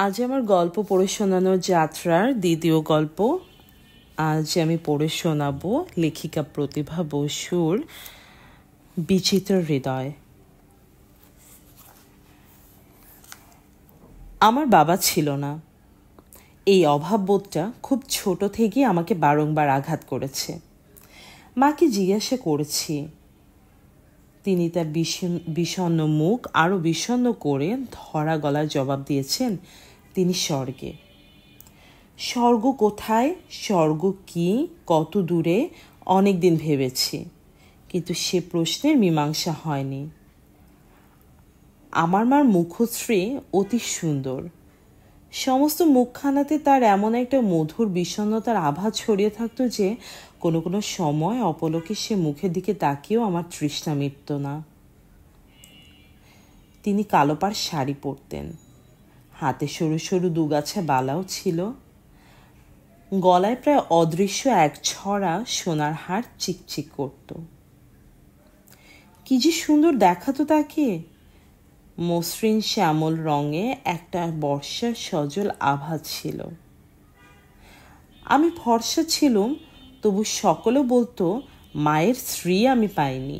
আজ আমার গল্প পড়ে শোনানোর যাত্রার দ্বিতীয় গল্প। আজ আমি পড়ে শোনাব লেখিকা প্রতিভা বসুর বিচিত্র হৃদয়। আমার বাবা ছিল না। এই অভাববোধটা খুব ছোট থেকেই আমাকে বারংবার আঘাত করেছে। মাকে জিজ্ঞাসা করেছি, তিনি তার বিষণ্ণ মুখ আরও বিষণ্ণ করে ধরা গলায় জবাব দিয়েছেন, তিনি স্বর্গে। স্বর্গ কোথায়, স্বর্গ কি, কত দূরে, অনেক দিন ভেবেছি, কিন্তু সে প্রশ্নের মীমাংসা হয়নি। আমার মার মুখশ্রী অতি সুন্দর। সমস্ত মুখখানাতে তার এমন একটা মধুর বিষণ্ণতার আভা ছড়িয়ে থাকতো যে কোনো কোনো সময় অপলকে সে মুখের দিকে তাকিয়েও আমার তৃষ্ণা মিটত না। তিনি কালো পাড় শাড়ি পরতেন, হাতে সরু সরু দুগাছা বালাও ছিল, গলায় প্রায় অদৃশ্য এক ছড়া সোনার হার চিকচিক করত। কি যে সুন্দর দেখাতো তাকে! মসৃণ শ্যামল রঙে একটা বর্ষার সজল আভা ছিল। আমি ফর্সা ছিলুম, তবু সকলে বলতো মায়ের স্ত্রী আমি পাইনি।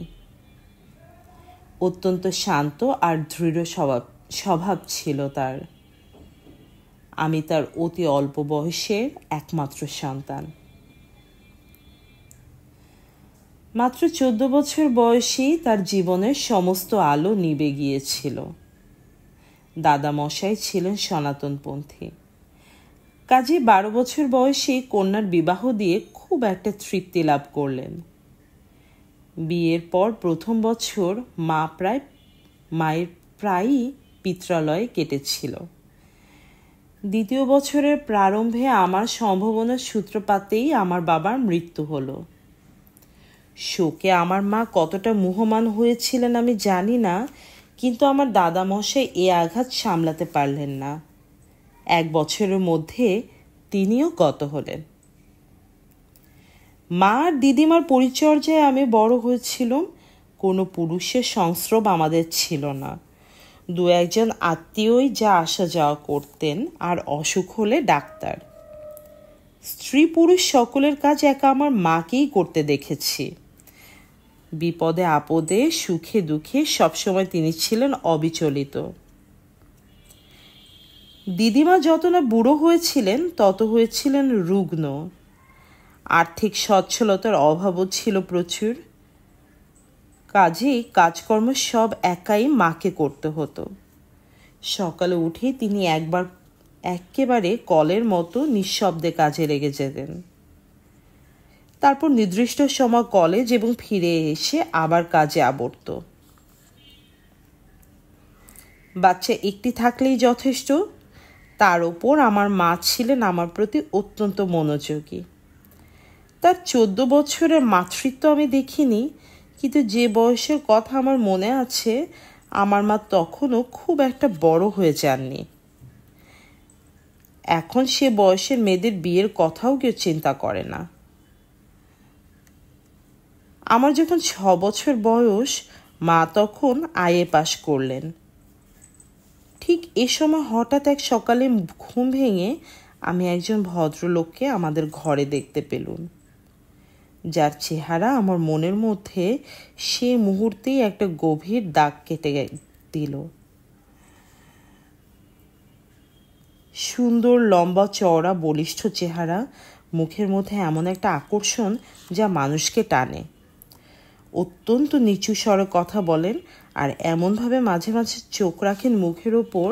অত্যন্ত শান্ত আর দৃঢ় স্বভাব ছিল তার। আমি তার অতি অল্প বয়সের একমাত্র সন্তান। মাত্র 14 বছর বয়সেই তার জীবনের সমস্ত আলো নিভে গিয়েছিল। দাদামশাই ছিলেন সনাতনপন্থী। কাজে 12 বছর বয়সেই কন্যার বিবাহ দিয়ে খুব একটা তৃপ্তি লাভ করলেন। বিয়ের পর প্রথম বছর মায়ের প্রায়ই পিত্রালয়ে কেটেছিল। দ্বিতীয় বছরের প্রারম্ভে আমার সম্ভাবনার সূত্রপাতেই আমার বাবার মৃত্যু হলো। শোকে আমার মা কতটা মুহ্যমান হয়েছিলেন আমি জানি না, কিন্তু আমার দাদামশাই এ আঘাত সামলাতে পারলেন না। 1 বছরের মধ্যে তিনিও গত হলেন। মা আর দিদিমার পরিচর্যায় আমি বড় হয়েছিলাম। কোনো পুরুষের সংস্রব আমাদের ছিল না। 2-1 আত্মীয়ই যা আসা যাওয়া করতেন, আর অসুখ হলে ডাক্তার। স্ত্রী পুরুষ সকলের কাজ একা আমার মাকেই করতে দেখেছি। বিপদে আপদে সুখে দুঃখে সবসময় তিনি ছিলেন অবিচলিত। দিদিমা যত না বুড়ো হয়েছিলেন তত হয়েছিলেন রুগ্ন। আর্থিক সচ্ছলতার অভাবও ছিল প্রচুর। কাজেই কাজকর্ম সব একাই মাকে করতে হতো। সকালে উঠেই তিনি একেবারে কলের মতো নিঃশব্দে কাজে লেগে যেতেন। তারপর নির্দিষ্ট সময় কলেজ এবং ফিরে এসে আবার কাজে আবর্ত। বাচ্চা একটি থাকলেই যথেষ্ট। তার ওপর আমার মা ছিলেন আমার প্রতি অত্যন্ত মনোযোগী। তার 14 বছরের মাতৃত্ব আমি দেখিনি, কিন্তু যে বয়সের কথা আমার মনে আছে, আমার মা তখনও খুব একটা বড় হয়ে যাননি। এখন সে বয়সের মেয়েদের বিয়ের কথাও কেউ চিন্তা করে না। আমার যখন 6 বছর বয়স, মা তখন আইএ পাশ করলেন। ঠিক এ সময় হঠাৎ এক সকালে ঘুম ভেঙে আমি একজন ভদ্রলোককে আমাদের ঘরে দেখতে পেলুম, যার চেহারা আমার মনের মধ্যে সে মুহূর্তেই একটা গভীর দাগ কেটে দিল। সুন্দর লম্বা চওড়া বলিষ্ঠ চেহারা, মুখের মধ্যে এমন একটা আকর্ষণ যা মানুষকে টানে। অত্যন্ত নিচু স্বরে কথা বলেন, আর এমনভাবে মাঝে মাঝে চোখ রাখেন মুখের ওপর,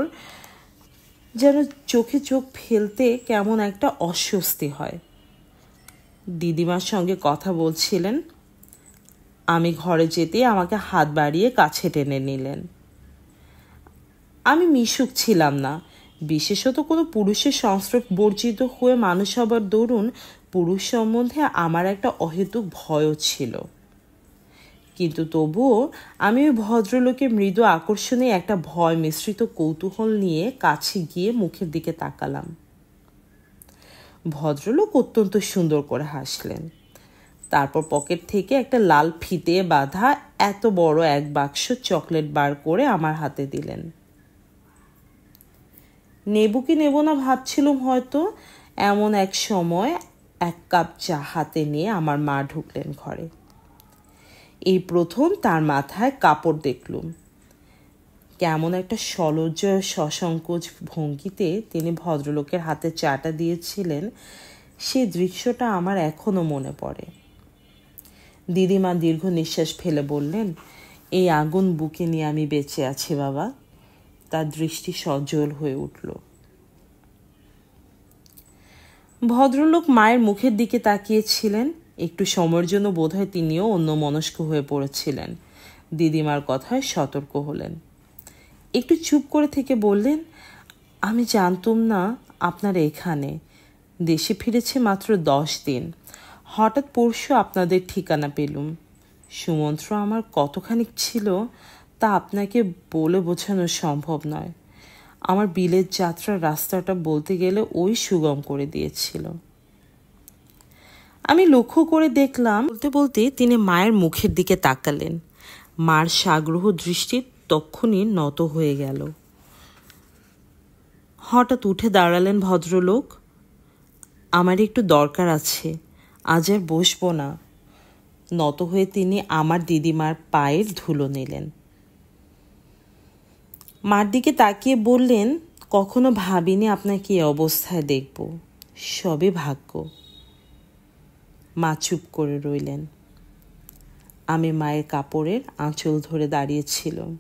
যেন চোখে চোখ ফেলতে কেমন একটা অস্বস্তি হয়। দিদিমার সঙ্গে কথা বলছিলেন। আমি ঘরে যেতে আমাকে হাত বাড়িয়ে কাছে টেনে নিলেন। আমি মিশুক ছিলাম না, বিশেষত কোনো পুরুষের সংস্রব বর্জিত হয়ে মানুষ হবার দরুন পুরুষ সম্বন্ধে আমার একটা অহেতুক ভয়ও ছিল। কিন্তু তবুও আমি ওই ভদ্রলোকের মৃদু আকর্ষণে একটা ভয় মিশ্রিত কৌতূহল নিয়ে কাছে গিয়ে মুখের দিকে তাকালাম। ভদ্রলোক অত্যন্ত সুন্দর করে হাসলেন। তারপর পকেট থেকে একটা লাল ফিতে বাঁধা এত বড় এক বাক্স চকলেট বার করে আমার হাতে দিলেন। নেব কি নেব না ভাবছিলাম হয়তো। এমন এক সময় 1 কাপ চা হাতে নিয়ে আমার মা ঢুকলেন ঘরে। এই প্রথম তার মাথায় কাপড় দেখলুম। কেমন একটা সলজ্জ সসংকোচ ভঙ্গিতে তিনি ভদ্রলোকের হাতে চাটা দিয়েছিলেন, সেই দৃশ্যটা আমার এখনো মনে পড়ে। দিদিমা দীর্ঘ নিঃশ্বাস ফেলে বললেন, এই আগুন বুকে নিয়ে আমি বেঁচে আছি বাবা। তার দৃষ্টি সজ্জল হয়ে উঠল। ভদ্রলোক মায়ের মুখের দিকে তাকিয়েছিলেন। একটু সময়ের জন্য বোধহয় তিনিও অন্যমনস্ক হয়ে পড়েছিলেন। দিদিমার কথায় সতর্ক হলেন। একটু চুপ করে থেকে বললেন, আমি জানতুম না আপনারা এখানে। দেশে ফিরেছে মাত্র 10 দিন। হঠাৎ পরশু আপনাদের ঠিকানা পেলুম। সুমন্ত্র আমার কতখানি ছিল তা আপনাকে বলে বোঝানো সম্ভব নয়। আমার বিলেত যাত্রার রাস্তাটা বলতে গেলে ওই সুগম করে দিয়েছিল। আমি লক্ষ্য করে দেখলাম, বলতে বলতে তিনি মায়ের মুখের দিকে তাকালেন। মার সাগ্রহ দৃষ্টি তক্ষুনি নত হয়ে গেল। হঠাৎ উঠে দাঁড়ালেন ভদ্রলোক। আমার একটু দরকার আছে, আজ আর বসবো না। নত হয়ে তিনি আমার দিদিমার পায়ের ধুলো নিলেন। মার দিকে তাকিয়ে বললেন, কখনো ভাবিনি আপনাকে এই অবস্থায় দেখব। সবই ভাগ্য। মা চুপ করে রইলেন। আমি মায়ের কাপড়ের আঁচল ধরে দাঁড়িয়েছিলাম।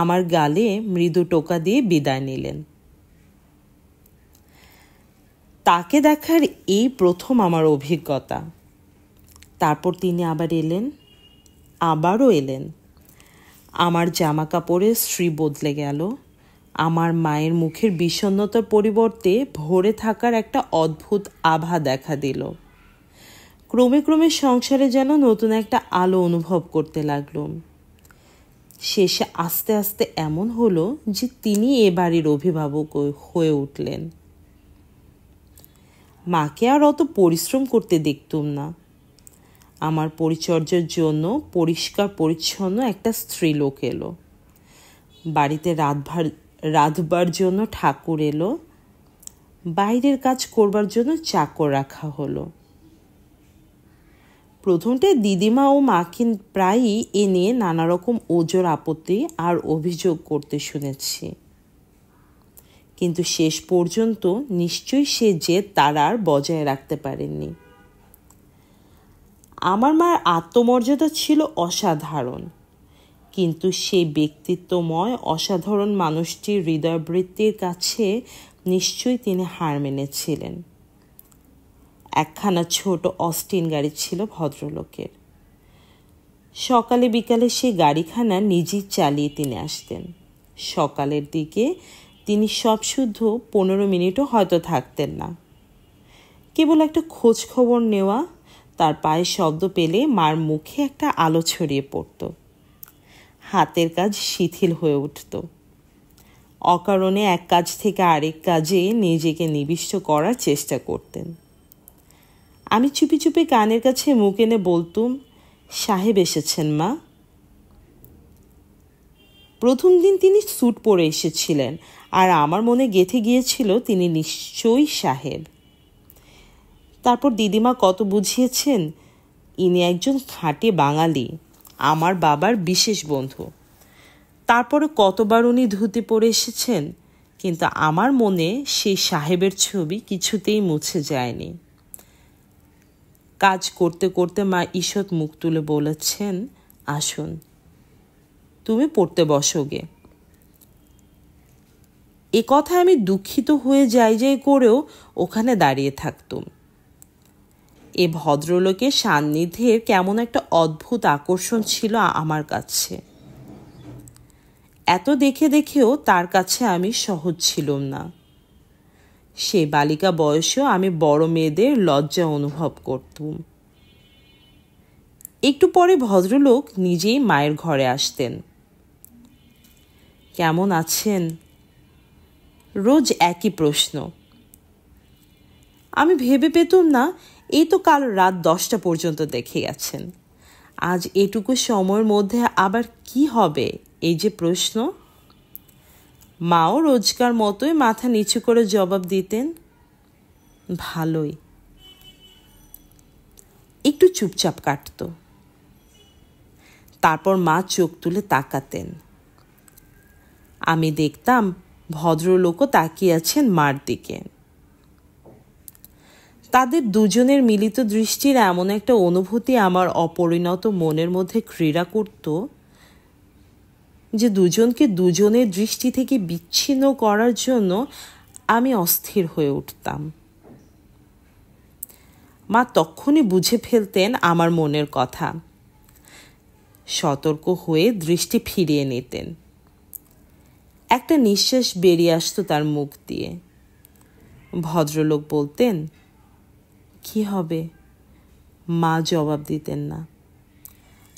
আমার গালে মৃদু টোকা দিয়ে বিদায় নিলেন। তাকে দেখার এই প্রথম আমার অভিজ্ঞতা। তারপর তিনি আবারও এলেন। আমার জামা কাপড়ের স্ত্রী বদলে গেল। আমার মায়ের মুখের বিষণ্ণতার পরিবর্তে ভরে থাকার একটা অদ্ভুত আভা দেখা দিল। ক্রমে ক্রমে সংসারে যেন নতুন একটা আলো অনুভব করতে লাগলাম। শেষে আস্তে আস্তে এমন হলো যে তিনি এ বাড়ির অভিভাবক হয়ে উঠলেন। মাকে আর অত পরিশ্রম করতে দেখতুম না। আমার পরিচর্যার জন্য পরিষ্কার পরিচ্ছন্ন একটা স্ত্রী লোক এলো। বাড়িতে রাঁধবার জন্য ঠাকুর এলো। বাইরের কাজ করবার জন্য চাকর রাখা হলো। প্রথমটায় দিদিমা ও মাকে প্রায়ই এ নিয়ে নানা রকম ওজোর আপত্তি আর অভিযোগ করতে শুনেছি। কিন্তু শেষ পর্যন্ত নিশ্চয়ই সে জেদ তারা আর বজায় রাখতে পারেননি। আমার মার আত্মমর্যাদা ছিল অসাধারণ, কিন্তু সেই ব্যক্তিত্বময় অসাধারণ মানুষটির হৃদয়বৃত্তির কাছে নিশ্চয়ই তিনি হার মেনেছিলেন। একখানা ছোট অস্টিন গাড়ি ছিল ভদ্রলোকের। সকালে বিকালে সেই গাড়িখানা নিজেই চালিয়ে তিনি আসতেন। সকালের দিকে তিনি সবশুদ্ধ 15 মিনিটও হয়তো থাকতেন না। কেবল একটা খোঁজ খবর নেওয়া, তার পায়ে শব্দ পেলে মার মুখে একটা আলো ছড়িয়ে পড়ত। হাতের কাজ শিথিল হয়ে উঠত। অকারণে এক কাজ থেকে আরেক কাজে নিজেকে নিবিষ্ট করার চেষ্টা করতেন। আমি চুপি চুপি কানের কাছে মুখ এনে বলতুম, সাহেব এসেছেন মা। প্রথম দিন তিনি স্যুট পরে এসেছিলেন, আর আমার মনে গেঁথে গিয়েছিল তিনি নিশ্চয়ই সাহেব। তারপর দিদিমা কত বুঝিয়েছেন, ইনি একজন খাঁটি বাঙালি, আমার বাবার বিশেষ বন্ধু। তারপরে কতবার উনি ধুতি পরে এসেছেন, কিন্তু আমার মনে সেই সাহেবের ছবি কিছুতেই মুছে যায়নি। কাজ করতে করতে মা ঈষৎ মুখ তুলে বলেছেন, আসুন, তুমি পড়তে বসোগে। এ কথায় আমি দুঃখিত হয়ে যাই করেও ওখানে দাঁড়িয়ে থাকতুম। এ ভদ্রলোকের সান্নিধ্যের কেমন একটা অদ্ভুত আকর্ষণ ছিল আমার কাছে। এত দেখে দেখেও তার কাছে আমি সহজ ছিলাম না। সে বালিকা বয়সেও আমি বড় মেয়েদের লজ্জা অনুভব করতুম। একটু পরে ভদ্রলোক নিজেই মায়ের ঘরে আসতেন। কেমন আছেন? রোজ একই প্রশ্ন। আমি ভেবে পেতুম না, এই তো কাল রাত 10টা পর্যন্ত দেখে গেছেন। আজ এটুকু সময়ের মধ্যে আবার কি হবে, এই যে প্রশ্ন। মাও রোজকার মতোই মাথা নিচু করে জবাব দিতেন, ভালোই। একটু চুপচাপ কাটতো। তারপর মা চোখ তুলে তাকাতেন। আমি দেখতাম ভদ্রলোকও তাকিয়ে আছেন মার দিকে। তাদের দুজনের মিলিত দৃষ্টির এমন একটা অনুভূতি আমার অপরিণত মনের মধ্যে ক্রীড়া করত যে দুজনকে দুজনের দৃষ্টি থেকে বিচ্ছিন্ন করার জন্য আমি অস্থির হয়ে উঠতাম। মা তখনই বুঝে ফেলতেন আমার মনের কথা। সতর্ক হয়ে দৃষ্টি ফিরিয়ে নিতেন। একটা নিঃশ্বাস বেরিয়ে আসতো তার মুখ দিয়ে। ভদ্রলোক বলতেন, কি হবে? মা জবাব দিতেন না।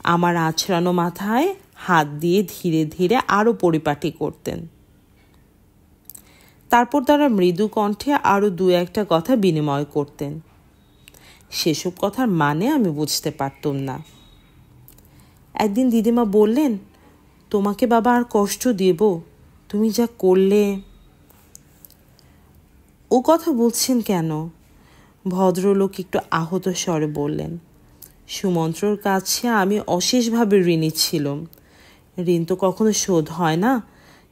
আমার আছড়ানো মাথায় হাত দিয়ে ধীরে ধীরে আরো পরিপাটি করতেন। তারপর তারা মৃদু কণ্ঠে আরো দু একটা কথা বিনিময় করতেন। সেসব কথার মানে আমি বুঝতে পারতাম না। একদিন দিদিমা বললেন, তোমাকে বাবা আর কষ্ট দেব, তুমি যা করলে। ও কথা বলছেন কেন? ভদ্রলোক একটু আহত স্বরে বললেন, সুমন্ত্রর কাছে আমি অশেষভাবে ঋণী ছিলাম। ঋণ তো কখনো শোধ হয় না,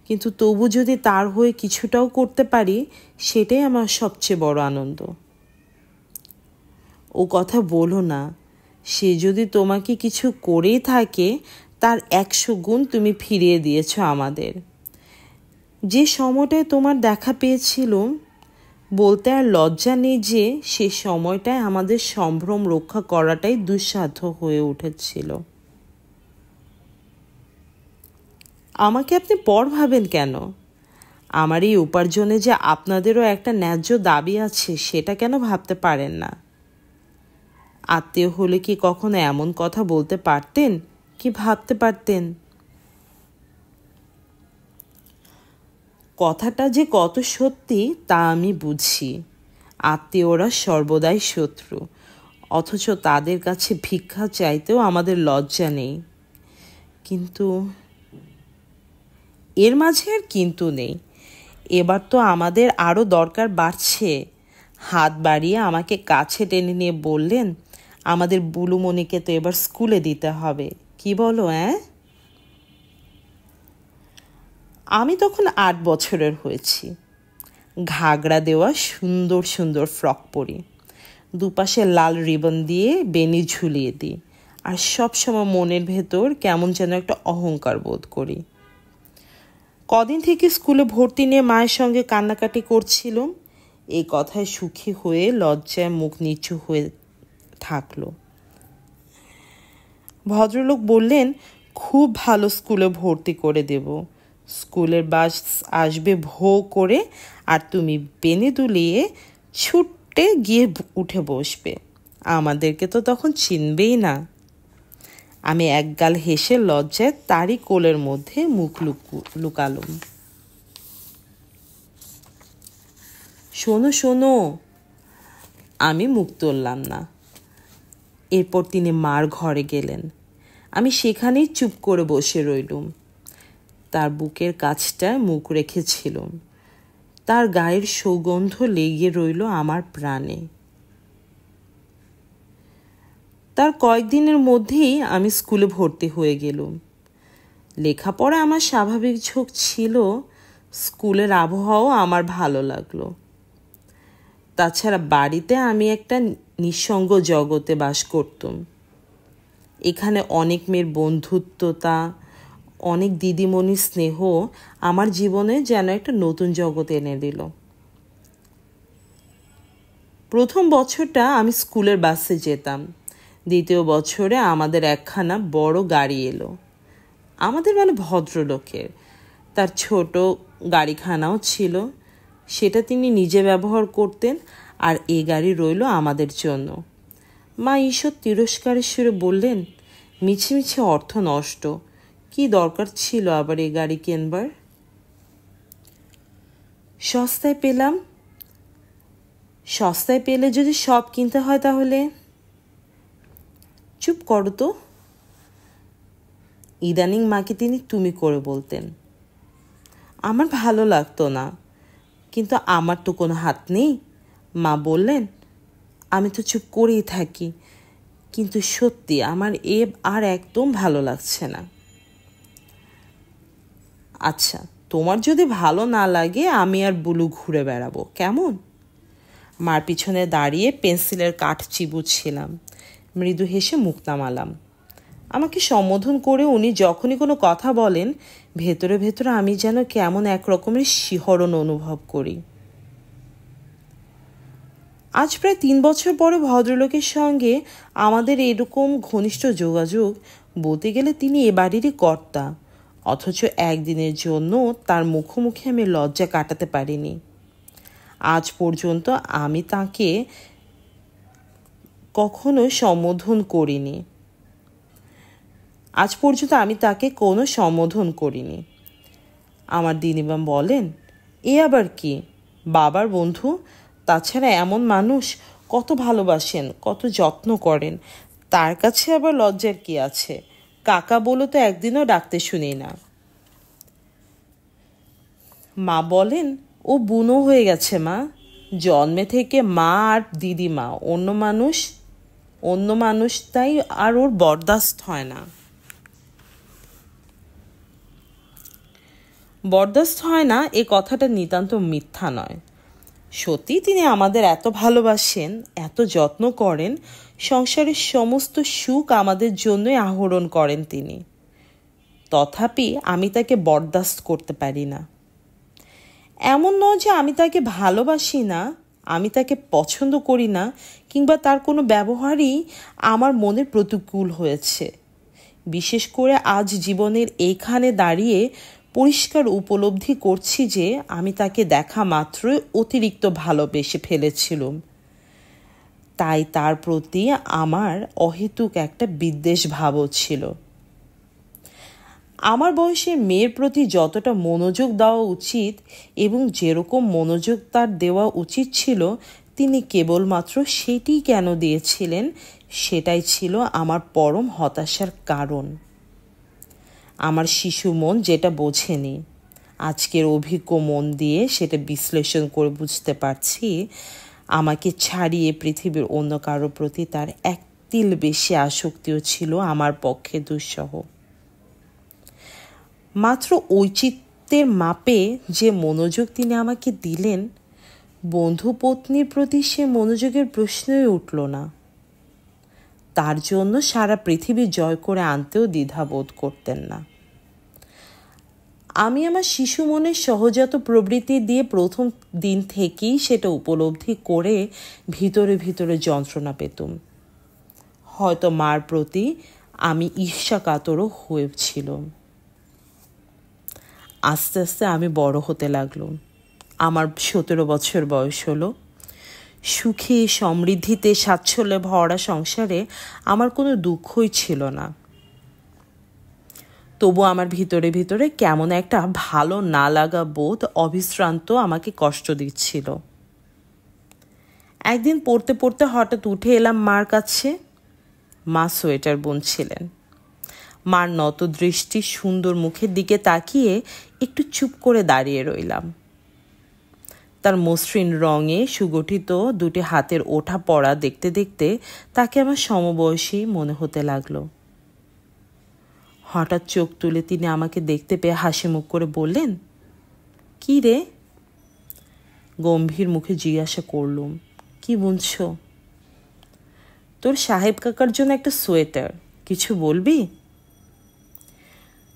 কিন্তু তবু যদি তার হয়ে কিছুটাও করতে পারি, সেটাই আমার সবচেয়ে বড় আনন্দ। ও কথা বলো না। সে যদি তোমাকে কিছু করেই থাকে, তার 100 গুণ তুমি ফিরিয়ে দিয়েছ আমাদের। যে সময়টায় তোমার দেখা পেয়েছিলাম, বলতে আর লজ্জা নেই যে সে সময়টায় আমাদের সম্ভ্রম রক্ষা করাটাই দুঃসাধ্য হয়ে উঠেছিল। আমাকে আপনি পর ভাবেন কেন? আমার এই উপার্জনে যে আপনাদেরও একটা ন্যায্য দাবি আছে, সেটা কেন ভাবতে পারেন না? আত্মীয় হলে কি কখনো এমন কথা বলতে পারতেন, কি ভাবতে পারতেন? কথাটা যে কত সত্যি তা আমি বুঝি। আত্মীয়রা সর্বদাই শত্রু, অথচ তাদের কাছে ভিক্ষা চাইতেও আমাদের লজ্জা নেই। কিন্তু এর মাঝে আর কিন্তু নেই। এবার তো আমাদের আরও দরকার বাড়ছে। হাত বাড়িয়ে আমাকে কাছে টেনে নিয়ে বললেন, আমাদের বুলুমণিকে তো এবার স্কুলে দিতে হবে, কি বলো? আমি তখন 8 বছরের হয়েছি। ঘাগরা দেওয়া সুন্দর সুন্দর ফ্রক পরি, দুপাশে লাল রিবন দিয়ে বেনি ঝুলিয়ে দিই, আর সবসময় মনের ভেতর কেমন যেন একটা অহংকার বোধ করি। কদিন থেকে স্কুলে ভর্তি নিয়ে মায়ের সঙ্গে কান্নাকাটি করছিলাম। এই কথায় সুখী হয়ে লজ্জায় মুখ নিচু হয়ে থাকলো। ভদ্রলোক বললেন, খুব ভালো স্কুলে ভর্তি করে দেব। স্কুলের বাস আসবে ভো করে, আর তুমি বেনে দুলিয়ে ছুটে গিয়ে উঠে বসবে। আমাদেরকে তো তখন চিনবেই না। আমি একগাল হেসে লজ্জায় তারই কোলের মধ্যে মুখ লুকালুম। শোনো শোনো, আমি মুখ তুললাম না। এরপর তিনি মার ঘরে গেলেন। আমি সেখানেই চুপ করে বসে রইলুম। তার বুকের কাছটায় মুখ রেখেছিলাম। তার গায়ের সুগন্ধ লেগে রইল আমার প্রাণে। তার কয়েকদিনের মধ্যেই আমি স্কুলে ভর্তি হয়ে গেলুম। লেখাপড়া আমার স্বাভাবিক ঝোঁক ছিল, স্কুলের আবহাওয়াও আমার ভালো লাগলো। তাছাড়া বাড়িতে আমি একটা নিঃসঙ্গ জগতে বাস করতাম। এখানে অনেক মেয়ের বন্ধুত্বতা, অনেক দিদিমণির স্নেহ আমার জীবনে যেন একটা নতুন জগৎ এনে দিল। প্রথম বছরটা আমি স্কুলের বাসে যেতাম। দ্বিতীয় বছরে আমাদের একখানা বড় গাড়ি এলো। আমাদের মানে ভদ্রলোকের। তার ছোট গাড়িখানাও ছিল, সেটা তিনি নিজে ব্যবহার করতেন, আর এ গাড়ি রইল আমাদের জন্য। মা ঈষৎ তিরস্কারের সুরে বললেন, মিছে মিছে অর্থ নষ্ট, কি দরকার ছিল আবার এই গাড়ি কেনবার? সস্তায় পেলাম। সস্তায় পেলে যদি সব কিনতে হয় তাহলে? চুপ করো তো। ইদানিং মাকে তিনি তুমি করে বলতেন। আমার ভালো লাগতো না, কিন্তু আমার তো কোনো হাত নেই। মা বললেন। আমি তো চুপ করেই থাকি, কিন্তু সত্যি আমার আর একদম ভালো লাগছে না। আচ্ছা, তোমার যদি ভালো না লাগে আমি আর বুলু ঘুরে বেড়াবো, কেমন? মার পিছনে দাঁড়িয়ে পেন্সিলের কাঠ চিবুচ্ছিলাম। মৃদু হেসে মুখ নামালাম। আমাকে সম্বোধন করে উনি যখনই কোনো কথা বলেন, ভেতরে ভেতরে আমি যেন কেমন এক রকমের শিহরণ অনুভব করি। আজ প্রায় 3 বছর পরে ভদ্রলোকের সঙ্গে আমাদের এরকম ঘনিষ্ঠ যোগাযোগ। বলতে গেলে তিনি এ বাড়িরই কর্তা, অথচ একদিনের জন্য তার মুখোমুখি আমি লজ্জা কাটাতে পারিনি। আজ পর্যন্ত আমি তাকে কখনো সম্বোধন করিনি। কোনো সম্বোধন করিনি। আমার দিদিমা বলেন, এ আবার কি? বাবার বন্ধু, তাছাড়া এমন মানুষ, কত ভালোবাসেন, কত যত্ন করেন, তার কাছে আবার লজ্জার কি আছে? কাকা বলে তো একদিনও ডাকতে শুনি না। মা বলেন, ও বুনো হয়ে গেছে মা, জন্মে থেকে মা আর দিদিমা অন্য মানুষ তাই আর ওর বরদাস্ত হয় না। এ কথাটা নিতান্ত মিথ্যা নয়। সত্যি তিনি আমাদের এত ভালোবাসেন, এত যত্ন করেন, সংসারের সমস্ত সুখ আমাদের জন্যই আহরণ করেন তিনি। তথাপি আমি তাকে বরদাস্ত করতে পারি না। এমন নয় যে আমি তাকে ভালোবাসি না, আমি তাকে পছন্দ করি না, কিংবা তার কোনো ব্যবহারই আমার মনের প্রতিকূল হয়েছে। বিশেষ করে আজ জীবনের এইখানে দাঁড়িয়ে পরিষ্কার উপলব্ধি করছি যে আমি তাকে দেখা মাত্রই অতিরিক্ত ভালোবেসে ফেলেছিলাম। তাই তার প্রতি আমার অহেতুক একটা বিদ্বেষ ভাবও ছিল। আমার বয়সে মেয়ের প্রতি যতটা মনোযোগ দেওয়া উচিত এবং যেরকম মনোযোগ তার দেওয়া উচিত ছিল, তিনি কেবলমাত্র সেটিই কেন দিয়েছিলেন, সেটাই ছিল আমার পরম হতাশার কারণ। আমার শিশু মন যেটা বোঝেনি, আজকের অভিজ্ঞ মন দিয়ে সেটা বিশ্লেষণ করে বুঝতে পারছি, আমাকে ছাড়িয়ে পৃথিবীর অন্য কারো প্রতি তার এক তিল বেশি আসক্তিও ছিল আমার পক্ষে দুঃসহ। মাত্র ঔচিত্যের মাপে যে মনোযোগ তিনি আমাকে দিলেন, বন্ধু পত্নীর প্রতি সে মনোযোগের প্রশ্নই উঠল না। তার জন্য সারা পৃথিবী জয় করে আনতেও দ্বিধাবোধ করতেন না। আমি আমার শিশু মনের সহজাত প্রবৃত্তি দিয়ে প্রথম দিন থেকেই সেটা উপলব্ধি করে ভিতরে ভিতরে যন্ত্রণা পেতুম। হয়তো মার প্রতি আমি ঈর্ষাকাতরও হয়েছিলাম। আস্তে আস্তে আমি বড় হতে লাগলাম। আমার 17 বছর বয়স হলো। সুখে সমৃদ্ধিতে স্বাচ্ছল্যে ভরা সংসারে আমার কোনো দুঃখই ছিল না। তবু আমার ভিতরে ভিতরে কেমন একটা ভালো না লাগা বোধ অবিশ্রান্ত আমাকে কষ্ট দিচ্ছিল। একদিন পড়তে পড়তে হঠাৎ উঠে এলাম মার কাছে। মা সোয়েটার বুনছিলেন। মার নত দৃষ্টি সুন্দর মুখের দিকে তাকিয়ে একটু চুপ করে দাঁড়িয়ে রইলাম। তার মসৃণ রঙে সুগঠিত দুটি হাতের ওঠা পড়া দেখতে দেখতে তাকে আমার সমবয়সী মনে হতে লাগলো। হঠাৎ চোখ তুলে তিনি আমাকে দেখতে পেয়ে হাসি মুখ করে বললেন, কি রে? গম্ভীর মুখে জিজ্ঞাসা করলুম, কি বুনছ? তোর সাহেব কাকার জন্য একটা সোয়েটার, কিছু বলবি?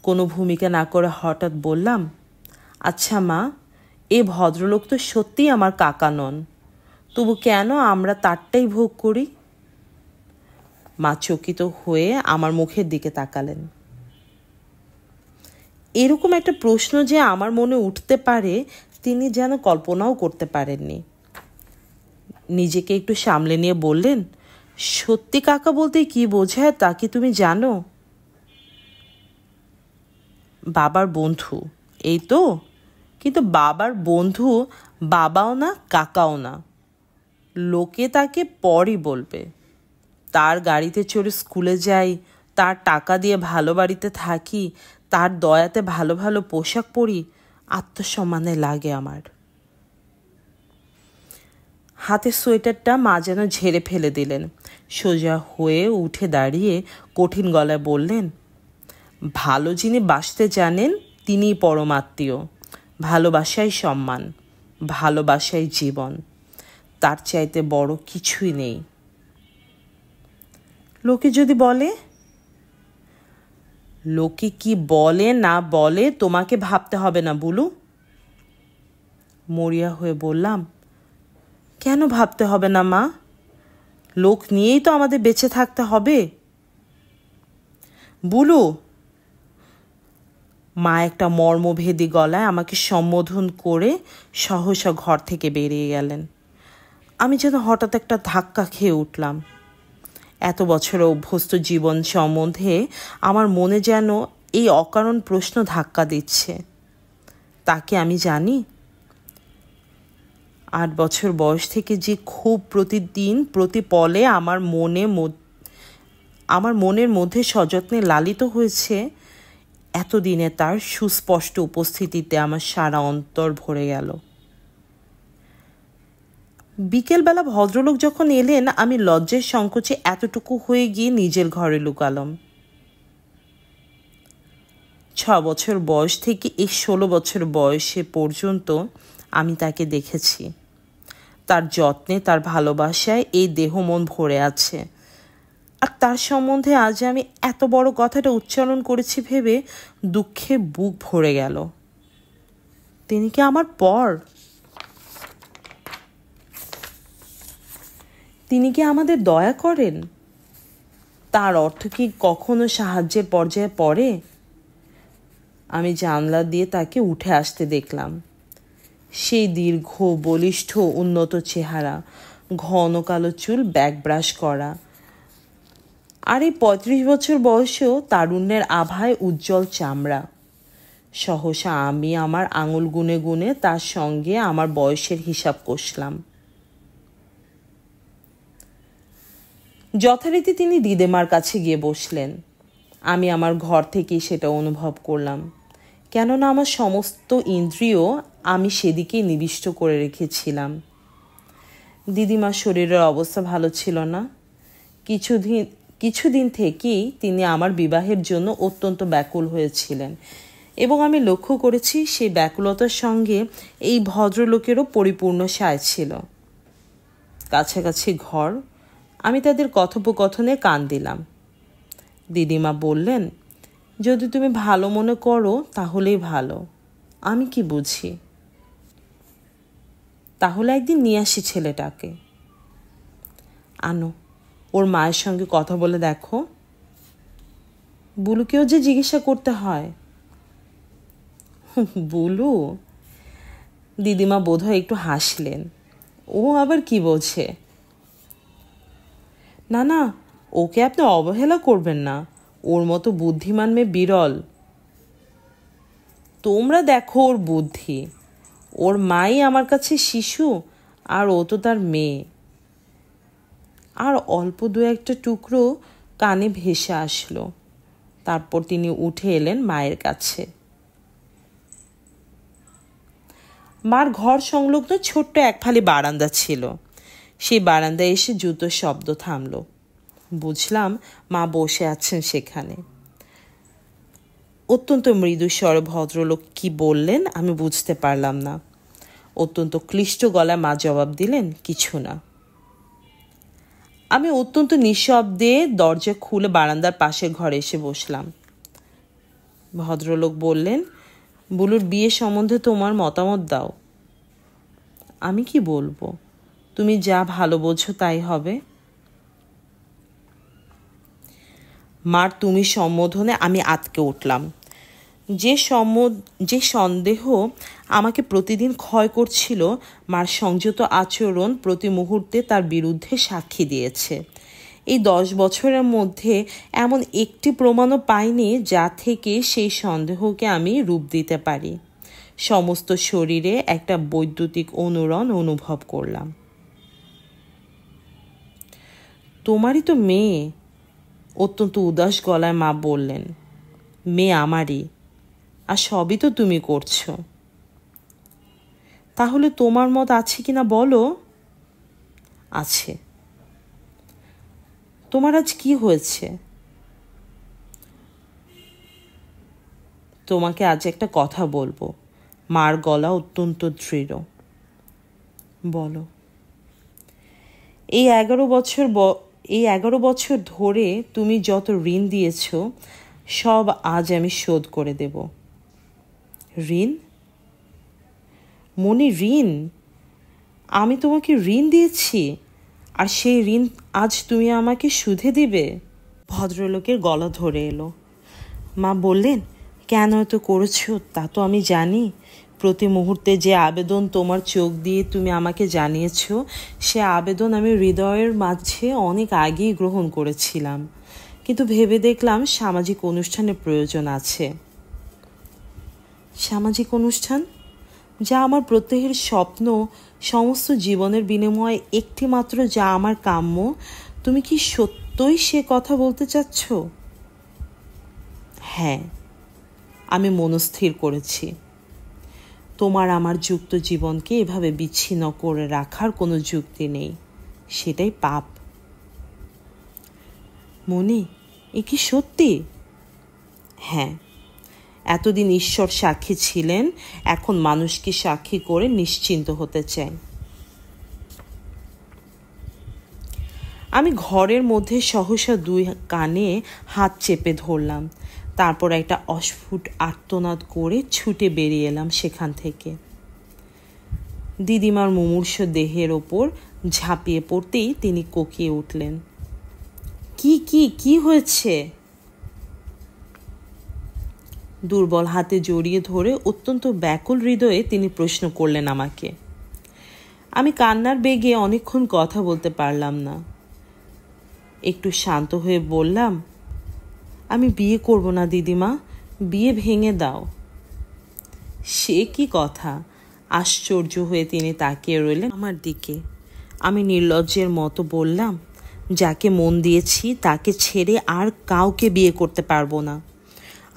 কোনো ভূমিকা না করে হঠাৎ বললাম, আচ্ছা মা, এ ভদ্রলোক তো সত্যিই আমার কাকা নন, তবু কেন আমরা তারটাই ভোগ করি? মা চকিত হয়ে আমার মুখের দিকে তাকালেন। এরকম একটা প্রশ্ন যে আমার মনে উঠতে পারে তিনি যেন কল্পনাও করতে পারেননি। নিজেকে একটু সামলে নিয়ে বললেন, সত্যি কাকা বলতে কি বোঝায় তা কি তুমি জানো? বাবার বন্ধু, এই তো। কিন্তু বাবার বন্ধু বাবাও না, কাকাও না। লোকে তাকে পরই বলবে। তার গাড়িতে চড়ে স্কুলে যাই, তার টাকা দিয়ে ভালো বাড়িতে থাকি, তার দয়াতে ভালো ভালো পোশাক পরি, আত্মসম্মানে লাগে আমার। হাতের সোয়েটারটা মা যেন ঝেড়ে ফেলে দিলেন। সোজা হয়ে উঠে দাঁড়িয়ে কঠিন গলায় বললেন, ভালো যিনি বাসতে জানেন তিনিই পরমাত্মীয়। ভালোবাসাই সম্মান, ভালোবাসাই জীবন, তার চাইতে বড় কিছুই নেই। লোকে যদি বলে, লোকে কি বলে না বলে তোমাকে ভাবতে হবে না বুলু। মরিয়া হয়ে বললাম, কেন ভাবতে হবে না মা? লোক নিয়েই তো আমাদের বেঁচে থাকতে হবে। বুলু। মা একটা মর্মভেদী গলায় আমাকে সম্বোধন করে সহসা ঘর থেকে বেরিয়ে গেলেন। আমি যেন হঠাৎ একটা ধাক্কা খেয়ে উঠলাম। এত বছরের অভ্যস্ত জীবন সম্বন্ধে আমার মনে যেন এই অকারণ প্রশ্ন ধাক্কা দিচ্ছে। তাকে আমি জানি? 8 বছর বয়স থেকে যে খুব প্রতিদিন প্রতি পলে আমার মনের মধ্যে সযত্নে লালিত হয়েছে, এতদিনে তার সুস্পষ্ট উপস্থিতিতে আমার সারা অন্তর ভরে গেল। বিকেলবেলা ভদ্রলোক যখন এলেন, আমি লজ্জার সংকোচে এতটুকু হয়ে গিয়ে নিজের ঘরে লুকালাম। 6 বছর বয়স থেকে এই 16 বছর বয়সে পর্যন্ত আমি তাকে দেখেছি। তার যত্নে, তার ভালোবাসায় এই দেহ মন ভরে আছে। আর তার সম্বন্ধে আজ আমি এত বড় কথাটা উচ্চারণ করেছি ভেবে দুঃখে বুক ভরে গেল। তিনি কি আমার পর? তিনি কি আমাদের দয়া করেন? তার অর্থ কি কখনো সাহায্যের পর্যায়ে পড়ে? আমি জানলা দিয়ে তাকে উঠে আসতে দেখলাম। সেই দীর্ঘ, বলিষ্ঠ, উন্নত চেহারা, ঘন কালো চুল ব্যাক ব্রাশ করা, আর এই 35 বছর বয়সেও তারুণ্যের আভায় উজ্জ্বল চামড়া। সহসা আমি আমার আঙুল গুনে গুনে তার সঙ্গে আমার বয়সের হিসাব কষলাম। যথারীতি তিনি দিদেমার কাছে গিয়ে বসলেন। আমি আমার ঘর থেকেই সেটা অনুভব করলাম, কেননা আমার সমস্ত ইন্দ্রিয় আমি সেদিকেই নিবিষ্ট করে রেখেছিলাম। দিদিমার শরীরের অবস্থা ভালো ছিল না। কিছুদিন থেকেই তিনি আমার বিবাহের জন্য অত্যন্ত ব্যাকুল হয়েছিলেন, এবং আমি লক্ষ্য করেছি সেই ব্যাকুলতার সঙ্গে এই ভদ্রলোকেরও পরিপূর্ণ সায় ছিল। কাছাকাছি ঘর, আমি তাদের কথোপকথনে কান দিলাম। দিদিমা বললেন, যদি তুমি ভালো মনে করো তাহলেই ভালো, আমি কি বুঝি। তাহলে একদিন নিয়ে আসি ছেলেটাকে। আনো, ওর মায়ের সঙ্গে কথা বলে দেখো। বুলুকেও যে জিজ্ঞাসা করতে হয়। বুলু? দিদিমা বোধহয় একটু হাসলেন। ও আবার কি বোঝে? না না, ওকে আপনি অবহেলা করবেন না। ওর মতো বুদ্ধিমান মেয়ে বিরল। তোমরা দেখো ওর বুদ্ধি। ওর মাই আমার কাছে শিশু, আর ও তো তার মেয়ে। আর অল্প দু একটা টুকরো কানে ভেসে আসলো। তারপর তিনি উঠে এলেন মায়ের কাছে। মার ঘর সংলগ্ন ছোট্ট এক ফালি বারান্দা ছিল। সেই বারান্দায় এসে জুতোর শব্দ থামল। বুঝলাম মা বসে আছেন সেখানে। অত্যন্ত মৃদু স্বরে ভদ্রলোক কি বললেন আমি বুঝতে পারলাম না। অত্যন্ত ক্লিষ্ট গলায় মা জবাব দিলেন, কিছু না। আমি অত্যন্ত নিঃশব্দে দরজা খুলে বারান্দার পাশের ঘরে এসে বসলাম। ভদ্রলোক বললেন, বুলুর বিয়ে সম্বন্ধে তোমার মতামত দাও। আমি কি বলবো? তুমি যা ভালো বোঝো তাই হবে। মার তুমি সম্বোধনে আমি আটকে উঠলাম। যে সন্দেহ আমাকে প্রতিদিন ক্ষয় করছিল, মার সংযত আচরণ প্রতি মুহূর্তে তার বিরুদ্ধে সাক্ষী দিয়েছে। এই 10 বছরের মধ্যে এমন একটি প্রমাণও পাইনি যা থেকে সেই সন্দেহকে আমি রূপ দিতে পারি। সমস্ত শরীরে একটা বৈদ্যুতিক অনুরণ অনুভব করলাম। তোমারই তো মেয়ে, অত্যন্ত উদাস গলায় মা বললেন। মেয়ে আমারই, আর সবই তো তুমি করছো। তাহলে তোমার মত আছে কিনা বলো। আছে। তোমার আজ কি হয়েছে? তোমাকে আজ একটা কথা বলবো। মার গলা অত্যন্ত দৃঢ়। বলো। এই 11 বছর ধরে তুমি যত ঋণ দিয়েছ সব আজ আমি শোধ করে দেব। ঋণ? মনি, ঋণ? আমি তোমাকে ঋণ দিয়েছি আর সেই ঋণ আজ তুমি আমাকে সুধে দিবে? ভদ্রলোকের গলা ধরে এলো। মা বললেন, কেন এত করেছো তা তো আমি জানি। প্রতি মুহূর্তে যে আবেদন তোমার চোখ দিয়ে তুমি আমাকে জানিয়েছ, সে আবেদন আমি হৃদয়ের মাঝে অনেক আগেই গ্রহণ করেছিলাম, কিন্তু ভেবে দেখলাম সামাজিক অনুষ্ঠানের প্রয়োজন আছে। সামাজিক অনুষ্ঠান? যা আমার প্রত্যেকের স্বপ্ন, সমস্ত জীবনের বিনিময়ে একটি মাত্র যা আমার কাম্য। তুমি কি সত্যই সে কথা বলতে চাচ্ছ? হ্যাঁ, আমি মনস্থির করেছি। তোমার আমার যুক্ত জীবনকে এভাবে বিচ্ছিন্ন করে রাখার কোনো যুক্তি নেই। সেটাই পাপ। মনি, এ কি সত্যি? হ্যাঁ, এতদিন ঈশ্বর সাক্ষী ছিলেন, এখন মানুষকে সাক্ষী করে নিশ্চিন্ত হতে চাই। আমি ঘরের মধ্যে সহসা 2 কানে হাত চেপে ধরলাম। তারপর একটা অস্ফুট আর্তনাদ করে ছুটে বেরিয়ে এলাম সেখান থেকে। দিদিমার মুমূর্ষু দেহের ওপর ঝাঁপিয়ে পড়তেই তিনি কোকিয়ে উঠলেন। কি হয়েছে? দুর্বল হাতে জড়িয়ে ধরে অত্যন্ত ব্যাকুল হৃদয়ে তিনি প্রশ্ন করলেন আমাকে। আমি কান্নার বেগে অনেকক্ষণ কথা বলতে পারলাম না। একটু শান্ত হয়ে বললাম, আমি বিয়ে করব না দিদিমা, বিয়ে ভেঙে দাও। সে কি কথা? আশ্চর্য হয়ে তিনি তাকিয়ে রইলেন আমার দিকে। আমি নির্লজ্জের মতো বললাম, যাকে মন দিয়েছি তাকে ছেড়ে আর কাউকে বিয়ে করতে পারবো না।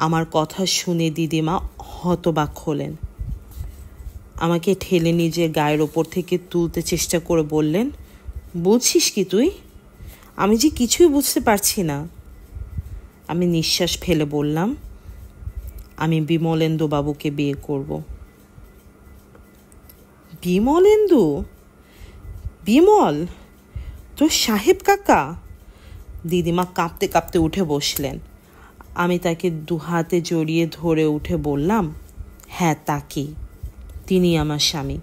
আমার কথা শুনে দিদিমা হতবাক হলেন। আমাকে ঠেলে নিজের গায়ের ওপর থেকে তুলতে চেষ্টা করে বললেন, বুঝছিস কি তুই? আমি যে কিছুই বুঝতে পারছি না। আমি নিঃশ্বাস ফেলে বললাম, আমি বিমলেন্দু বাবুকে বিয়ে করব। বিমলেন্দু? বিমল? তোর সাহেব কাকা? দিদিমা কাঁপতে কাঁপতে উঠে বসলেন। আমি তাকে 2 হাতে জড়িয়ে ধরে উঠে বললাম, হ্যাঁ তাকেই, তিনি আমার স্বামী।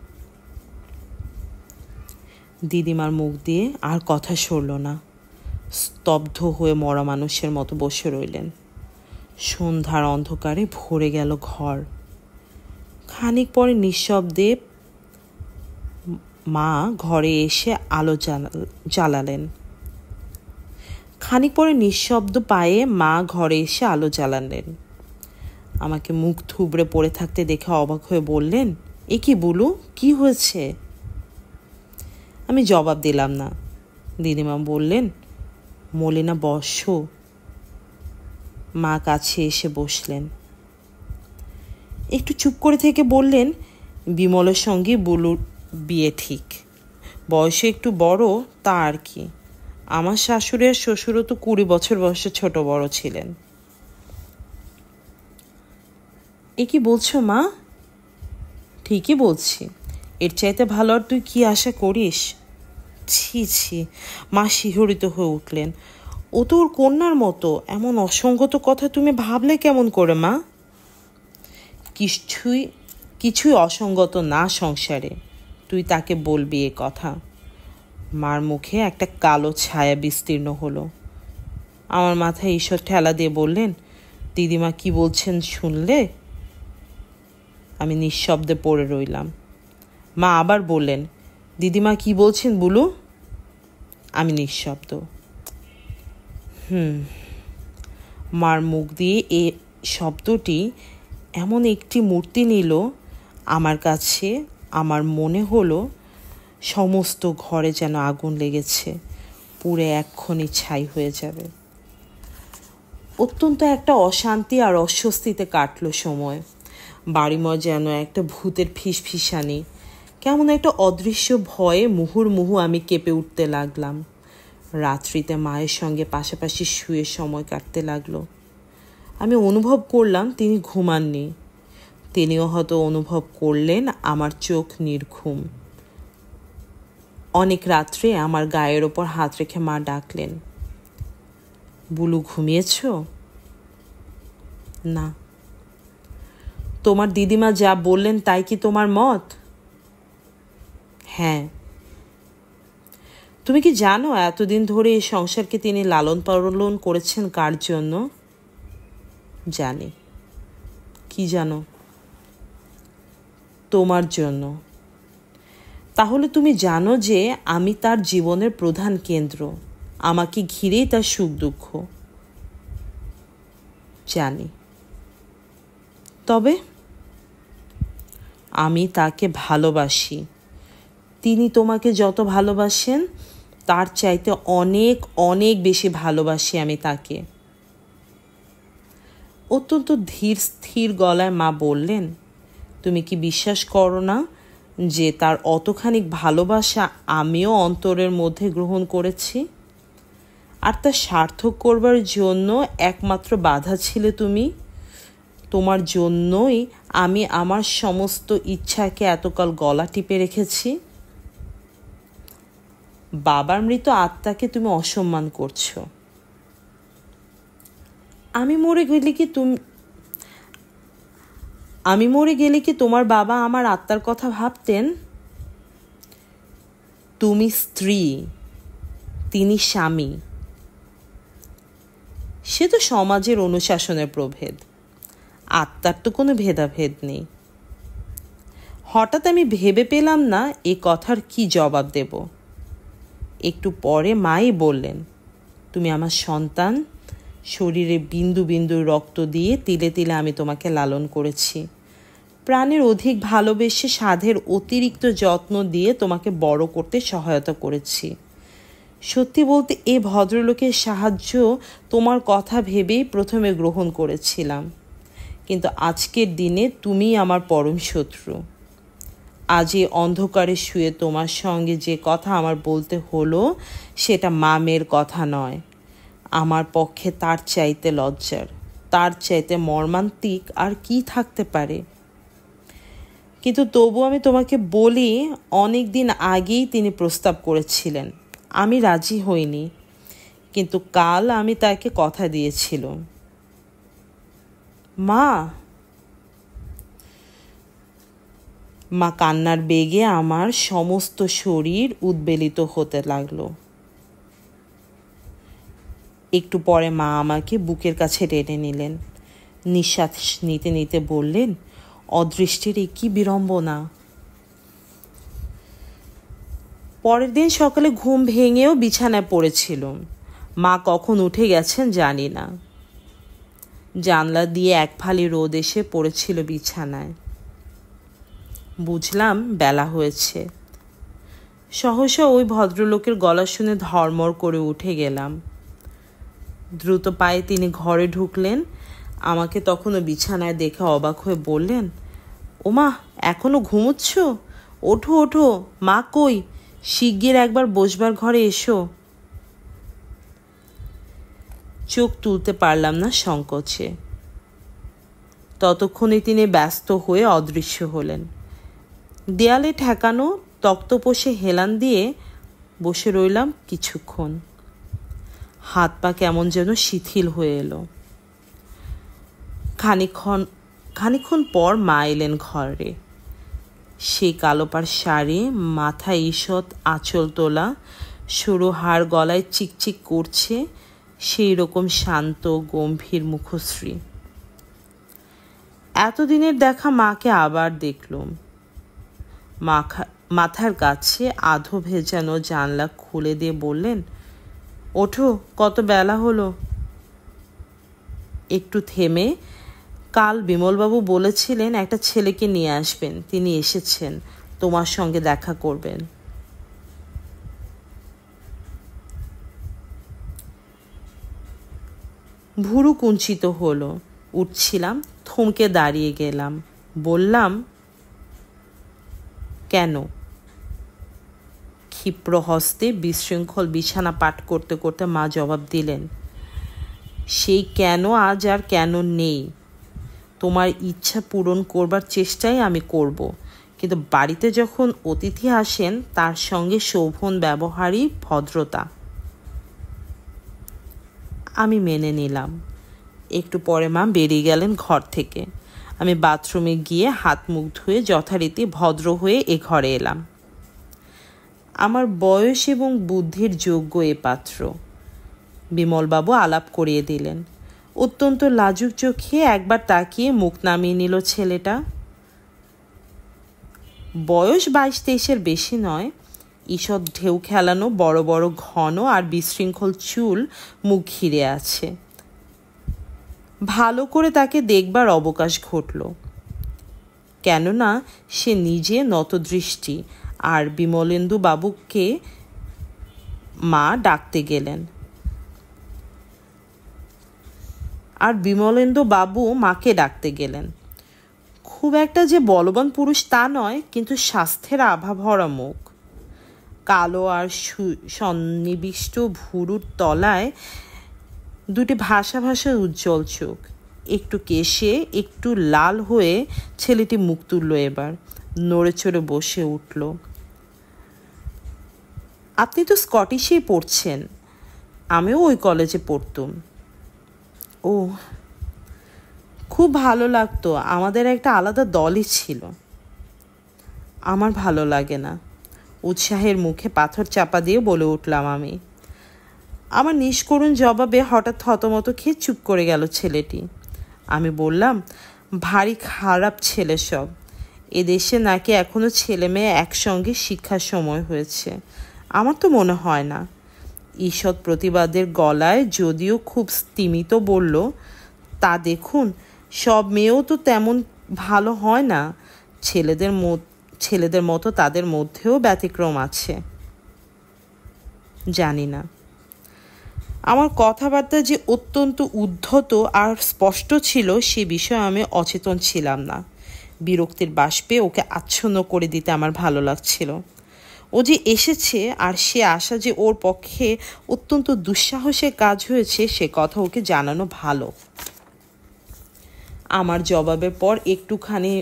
দিদিমার মুখ দিয়ে আর কথা সরল না। স্তব্ধ হয়ে মরা মানুষের মতো বসে রইলেন। সন্ধ্যার অন্ধকারে ভরে গেল ঘর। খানিক পরে নিঃশব্দে মা ঘরে এসে আলো জ্বালালেন। খানিক পরে নিঃশব্দ পায়ে মা ঘরে এসে আলো জ্বালালেন। আমাকে মুখ থুবড়ে পড়ে থাকতে দেখে অবাক হয়ে বললেন, এ কি বুলু, কি হয়েছে? আমি জবাব দিলাম না। দিদিমা বললেন, মলিনা বসো। মা কাছে এসে বসলেন। একটু চুপ করে থেকে বললেন, বিমলের সঙ্গে বুলুর বিয়ে ঠিক। বয়সে একটু বড়, তা আর কি। আমার শাশুড়ি আর শ্বশুরও তো 20 বছর বয়সে ছোট বড় ছিলেন। এ কি বলছো মা? ঠিকই বলছি। এর চাইতে ভালো আর তুই কি আশা করিস? ছি ছি। মা শিহরিত হয়ে উঠলেন। ও তো ওর কন্যার মতো, এমন অসঙ্গত কথা তুমি ভাবলে কেমন করে মা? কিছুই অসঙ্গত না সংসারে। তুই তাকে বলবি এ কথা। মার মুখে একটা কালো ছায়া বিস্তীর্ণ হলো। আমার মাথায় ঈশ্বর ঠেলা দিয়ে বললেন, দিদিমা কি বলছেন শুনলে? আমি নিঃশব্দে পড়ে রইলাম। মা আবার বললেন, দিদিমা কি বলছেন বুলু? আমি নিঃশব্দ। মার মুখ দিয়ে এ শব্দটি এমন একটি মূর্তি নিল আমার কাছে, আমার মনে হলো সমস্ত ঘরে যেন আগুন লেগেছে, পুড়ে এক্ষুনি ছাই হয়ে যাবে। অত্যন্ত একটা অশান্তি আর অস্বস্তিতে কাটলো সময়। বাড়িময় যেন একটা ভূতের ফিসফিসানি। কেমন একটা অদৃশ্য ভয়ে মুহুর্মুহু আমি কেঁপে উঠতে লাগলাম। রাত্রিতে মায়ের সঙ্গে পাশাপাশি শুয়ে সময় কাটতে লাগলো। আমি অনুভব করলাম তিনি ঘুমাননি। তিনিও হয়তো অনুভব করলেন আমার চোখ নির্ঘুম। অনেক রাত্রে আমার গায়ের ওপর হাত রেখে মা ডাকলেন, বুলু ঘুমিয়েছ? না। তোমার দিদিমা যা বললেন তাই কি তোমার মত? হ্যাঁ। তুমি কি জানো এতদিন ধরে এই সংসারকে তিনি লালন পালন করেছেন কার জন্য? জানি। কি জানো? তোমার জন্য। তাহলে তুমি জানো যে আমি তার জীবনের প্রধান কেন্দ্র, আমাকে ঘিরেই তার সুখ দুঃখ। জানি। তবে আমি তাকে ভালোবাসি। তিনি তোমাকে যত ভালোবাসেন তার চাইতে অনেক অনেক বেশি ভালোবাসি আমি তাকে। অত্যন্ত ধীর স্থির গলায় মা বললেন, তুমি কি বিশ্বাস করো না যে তার অতখানি ভালোবাসা আমিও অন্তরের মধ্যে গ্রহণ করেছি? আর তা সার্থক করবার জন্য একমাত্র বাধা ছিলে তুমি। তোমার জন্যই আমি আমার সমস্ত ইচ্ছাকে এতকাল গলা টিপে রেখেছি। বাবার মৃত আত্মাকে তুমি অসম্মান করছো। আমি মরে গেলে কি তোমার বাবা আমার আত্মার কথা ভাবতেন? তুমি স্ত্রী, তিনি স্বামী। সে তো সমাজের অনুশাসনের প্রভেদ, আত্মার তো কোনো ভেদাভেদ নেই। হঠাৎ আমি ভেবে পেলাম না এ কথার কি জবাব দেব। একটু পরে মাই বললেন, তুমি আমার সন্তান, শরীরে বিন্দু বিন্দু রক্ত দিয়ে তিলে তিলে আমি তোমাকে লালন করেছি। প্রাণের অধিক ভালোবেসে সাধের অতিরিক্ত যত্ন দিয়ে তোমাকে বড় করতে সহায়তা করেছি। সত্যি বলতে এ ভদ্রলোকের সাহায্য তোমার কথা ভেবেই প্রথমে গ্রহণ করেছিলাম, কিন্তু আজকের দিনে তুমি আমার পরম শত্রু। আজ এই অন্ধকারে শুয়ে তোমার সঙ্গে যে কথা আমার বলতে হলো সেটা মা মেয়ের কথা নয়, আমার পক্ষে তার চাইতে লজ্জার, তার চাইতে মর্মান্তিক আর কি থাকতে পারে। কিন্তু তবু আমি তোমাকে বলি, অনেক দিন আগেই তিনি প্রস্তাব করেছিলেন, আমি রাজি হইনি, কিন্তু কাল আমি তাকে কথা দিয়েছিলাম। মা কান্নার বেগে আমার সমস্ত শরীর উদ্বেলিত হতে লাগলো। একটু পরে মা আমাকে বুকের কাছে টেনে নিলেন। নিঃশ্বাস নিতে নিতে বললেন, অদৃষ্টির কি বিড়ম্বনা। পরের দিন সকালে ঘুম ভেঙেও বিছানায় পড়েছিলাম। মা কখন উঠে গেছেন জানি না। জানলা দিয়ে এক ফালি রোদ এসে পড়েছিল বিছানায়। বুঝলাম বেলা হয়েছে। সহসা ওই ভদ্রলোকের গলা শুনে ধর্মর করে উঠে গেলাম। দ্রুত পায়ে তিনি ঘরে ঢুকলেন। আমাকে তখনও বিছানায় দেখে অবাক হয়ে বললেন, ওমা, এখনো ঘুমোচ্ছ? ওঠো ওঠো, মা কই, শিগগির একবার বসবার ঘরে এসো। চোখ তুলতে পারলাম না সংকোচে। ততক্ষণে তিনি ব্যস্ত হয়ে অদৃশ্য হলেন। দেয়ালে ঠেকানো তক্তপোষে হেলান দিয়ে বসে রইলাম কিছুক্ষণ। হাত পা কেমন যেন শিথিল হয়ে এলো। খানিকক্ষণ পর মা এলেন ঘরে। সেই কালোপাড় শাড়ি, মাথায় ঈষৎ আঁচল তোলা, সরু হাড় গলায় চিকচিক করছে, সেই রকম শান্ত গম্ভীর মুখশ্রী। এতদিনের দেখা মাকে আবার দেখলুম। মাথার কাছে আধো ভেজানো জানলা খুলে দিয়ে বললেন, ওঠো, কত বেলা হলো। একটু থেমে, কাল বিমলবাবু বলেছিলেন একটা ছেলেকে নিয়ে আসবেন, তিনি এসেছেন, তোমার সঙ্গে দেখা করবেন। ভুরু কুঞ্চিত হলো। উঠছিলাম, থমকে দাঁড়িয়ে গেলাম। বললাম, কেন? ক্ষিপ্র হস্তে বিশৃঙ্খল বিছানা পাঠ করতে করতে মা জবাব দিলেন, সেই কেন আজ আর কেন নেই। তোমার ইচ্ছা পূরণ করবার চেষ্টাই আমি করব, কিন্তু বাড়িতে যখন অতিথি আসেন তার সঙ্গে শোভন ব্যবহারই ভদ্রতা। আমি মেনে নিলাম। একটু পরে মা বেরিয়ে গেলেন ঘর থেকে। আমি বাথরুমে গিয়ে হাত মুখ ধুয়ে যথারীতি ভদ্র হয়ে এ ঘরে এলাম। আমার বয়স এবং বুদ্ধির যোগ্য এ পাত্র। বিমলবাবু আলাপ করিয়ে দিলেন। অত্যন্ত লাজুক চোখে একবার তাকিয়ে মুখ নামিয়ে নিল ছেলেটা। বয়স 22-23-এর বেশি নয়। ঈষৎ ঢেউ খেলানো বড় বড় ঘন আর বিশৃঙ্খল চুল মুখ ঘিরে আছে। ভালো করে তাকে দেখবার অবকাশ ঘটল, কেননা সে নিজে নতদৃষ্টি। আর বিমলেন্দু বাবুকে মা ডাকতে গেলেন, মাকে ডাকতে গেলেন। খুব একটা যে বলবান পুরুষ তা নয়, কিন্তু স্বাস্থ্যের আভা ভরা মুখ, কালো আর সন্নিবিষ্ট ভুরুর তলায় দুটি ভাসা ভাসা উজ্জ্বল চোখ। একটু কেশে একটু লাল হয়ে ছেলেটি মুখ তুলল, এবার নড়ে চড়ে বসে উঠল। আপনি তো স্কটিশেই পড়ছেন, আমিও ওই কলেজে পড়তুম। ও, খুব ভালো লাগতো, আমাদের একটা আলাদা দলই ছিল। আমার ভালো লাগে না, উৎসাহের মুখে পাথর চাপা দিয়ে বলে উঠলাম আমি। আমার নিষ্করুণ জবাবে হঠাৎ থতমত খেয়ে চুপ করে গেল ছেলেটি। আমি বললাম, ভারী খারাপ ছেলে সব। এদেশে নাকি এখনো ছেলে মেয়ে একসঙ্গে শিক্ষার সময় হয়েছে। আমার তো মনে হয় না। ঈষৎ প্রতিবাদের গলায় যদিও খুব স্তিমিত বলল, তা দেখুন, সব মেয়েও তো তেমন ভালো হয় না। ছেলেদের মতো তাদের মধ্যেও ব্যতিক্রম আছে। জানি না। আমার কথাবার্তা যে অত্যন্ত উদ্ধত আর স্পষ্ট ছিল সে বিষয়ে আমি অচেতন ছিলাম না। বিরক্তির বাষ্পে ওকে আচ্ছন্ন করে দিতে আমার ভালো লাগছিল। ও যে এসেছে আর সে আসা যে ওর পক্ষে অত্যন্ত দুঃসাহসের কাজ হয়েছে সে কথা ওকে জানানো ভালো। আমার জবাবের পর একটুখানি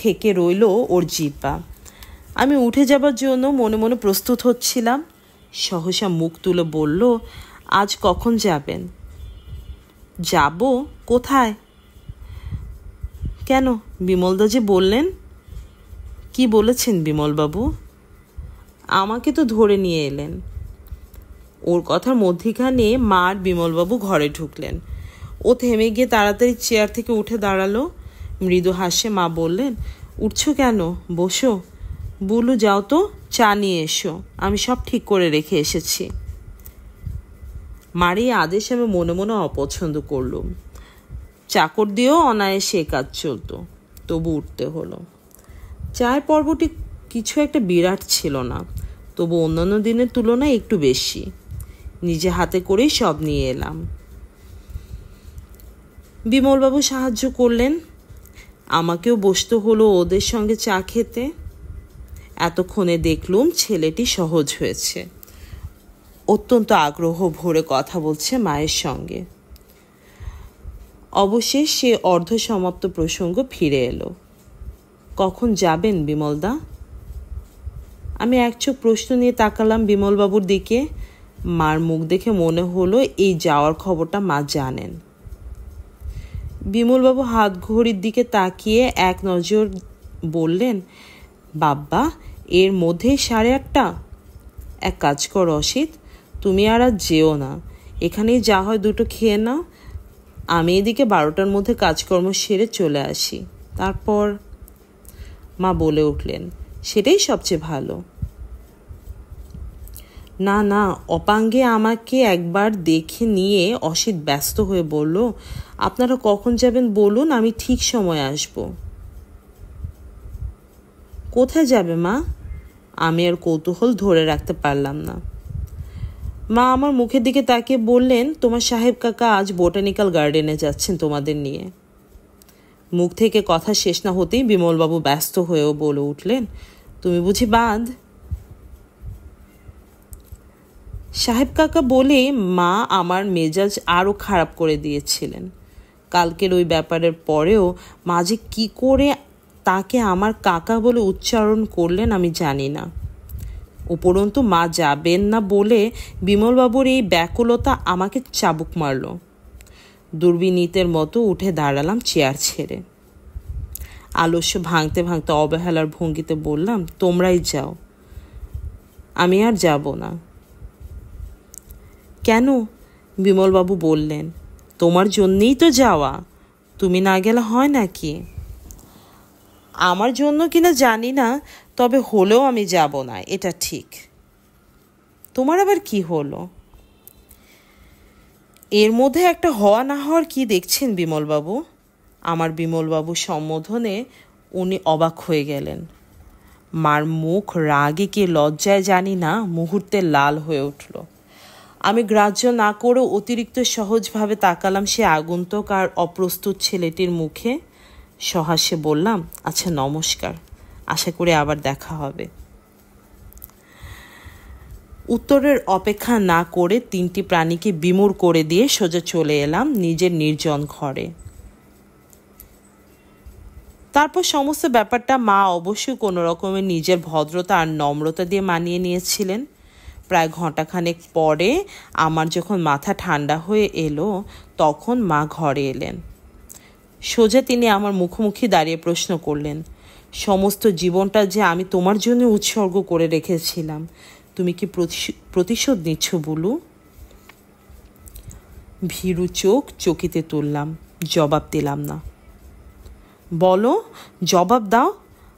থেকে রইল ওর জিহ্বা। আমি উঠে যাবার জন্য মনে মনে প্রস্তুত হচ্ছিলাম। সহসা মুখ তুলে বলল, আজ কখন যাবেন? যাব? কোথায়? কেন, বিমলদা যে বললেন। কি বলেছেন বিমলবাবু? আমাকে তো ধরে নিয়ে এলেন। ওর কথার মধ্যিখানে মা আর বিমলবাবু ঘরে ঢুকলেন। ও থেমে গিয়ে তাড়াতাড়ি চেয়ার থেকে উঠে দাঁড়ালো। মৃদু হাসে মা বললেন, উঠছো কেন? বসো। বুলু, যাও তো চা নিয়ে এসো, আমি সব ঠিক করে রেখে এসেছি। মার এই আদেশ আমি মনে মনে অপছন্দ করলুম। চাকর দিয়েও অনায়াসে কাজ চলতো, তবু উঠতে হলো। চায়ের পর্বটি কিছু একটা বিরাট ছিল না, তবু অন্যান্য দিনের তুলনায় একটু বেশি। নিজে হাতে করেই সব নিয়ে এলাম। বিমলবাবু সাহায্য করলেন। আমাকেও বসতে হলো ওদের সঙ্গে চা খেতে। এতক্ষণে দেখলুম ছেলেটি সহজ হয়েছে, অত্যন্ত আগ্রহ ভরে কথা বলছে মায়ের সঙ্গে। অবশেষ সে অর্ধসমাপ্ত প্রসঙ্গ ফিরে এলো। কখন যাবেন বিমলদা? আমি একচোখ প্রশ্ন নিয়ে তাকালাম বিমলবাবুর দিকে। মার মুখ দেখে মনে হলো এই যাওয়ার খবরটা মা জানেন। বিমলবাবু হাত ঘড়ির দিকে তাকিয়ে এক নজর বললেন, বাব্বা, এর মধ্যেই 8:30। এক কাজ কর অসিত, তুমি আর যেও না, এখানেই যা হয় দুটো খেয়ে নাও। আমি এদিকে 12টার মধ্যে কাজকর্ম সেরে চলে আসি, তারপর। মা বলে উঠলেন, সেটাই সবচেয়ে ভালো। না না, অপাঙ্গে আমাকে একবার দেখে নিয়ে অসিত ব্যস্ত হয়ে বলল, আপনারা কখন যাবেন বলুন, আমি ঠিক সময় আসব। কোথায় যাবে মা? আমি আর কৌতূহল ধরে রাখতে পারলাম না। মা আমার মুখের দিকে তাকিয়ে বললেন, তোমার সাহেব কাকা আজ বোটানিক্যাল গার্ডেনে যাচ্ছেন তোমাদের নিয়ে। মুখ থেকে কথা শেষ না হতেই বিমলবাবু ব্যস্ত হয়েও বলে উঠলেন, তুমি বুঝি বাঁধ? সাহেব কাকা বলে মা আমার মেজাজ আরও খারাপ করে দিয়েছিলেন। কালকের ওই ব্যাপারের পরেও মা যে কী করে তাকে আমার কাকা বলে উচ্চারণ করলেন আমি জানি না। উপরন্তু মা যাবেন না বলে বিমলবাবুর এই ব্যাকুলতা আমাকে চাবুক মারল। দুর্বিনীতের মতো উঠে দাঁড়ালাম চেয়ার ছেড়ে। আলস্য ভাঙতে ভাঙতে অবহেলার ভঙ্গিতে বললাম, তোমরাই যাও, আমি আর যাব না। কেন? বিমলবাবু বললেন, তোমার জন্যেই তো যাওয়া, তুমি না গেলে হয় নাকি? আমার জন্য কিনা জানি না, তবে হলেও আমি যাব না, এটা ঠিক। তোমার আবার কি হলো? এর মধ্যে একটা হওয়া না হওয়ার কি দেখছেন বিমলবাবু? আমার বিমলবাবু সম্বোধনে উনি অবাক হয়ে গেলেন। মার মুখ রাগে কি লজ্জায় জানি না মুহূর্তে লাল হয়ে উঠল। আমি গ্রাহ্য না করে অতিরিক্ত সহজভাবে তাকালাম সে আগন্তুক আর অপ্রস্তুত ছেলেটির মুখে। সহাস্যে বললাম, আচ্ছা নমস্কার, আশা করি আবার দেখা হবে। উত্তরের অপেক্ষা না করে তিনটি প্রাণীকে বিমূঢ় করে দিয়ে সোজা চলে এলাম নিজের নির্জন ঘরে। তারপর সমস্ত ব্যাপারটা মা অবশ্যই কোনো রকমের নিজের ভদ্রতা আর নম্রতা দিয়ে মানিয়ে নিয়েছিলেন। প্রায় ঘণ্টাখানেক পরে আমার যখন মাথা ঠান্ডা হয়ে এলো তখন মা ঘরে এলেন। সোজা তিনি আমার মুখোমুখি দাঁড়িয়ে প্রশ্ন করলেন, সমস্ত জীবনটা যে আমি তোমার জন্য উৎসর্গ করে রেখেছিলাম, তুমি কি প্রতিশোধ নিচ্ছ বুলু? ভীরু চোখ চকিতে তুললাম, জবাব দিলাম না। বলো, জবাব দাও।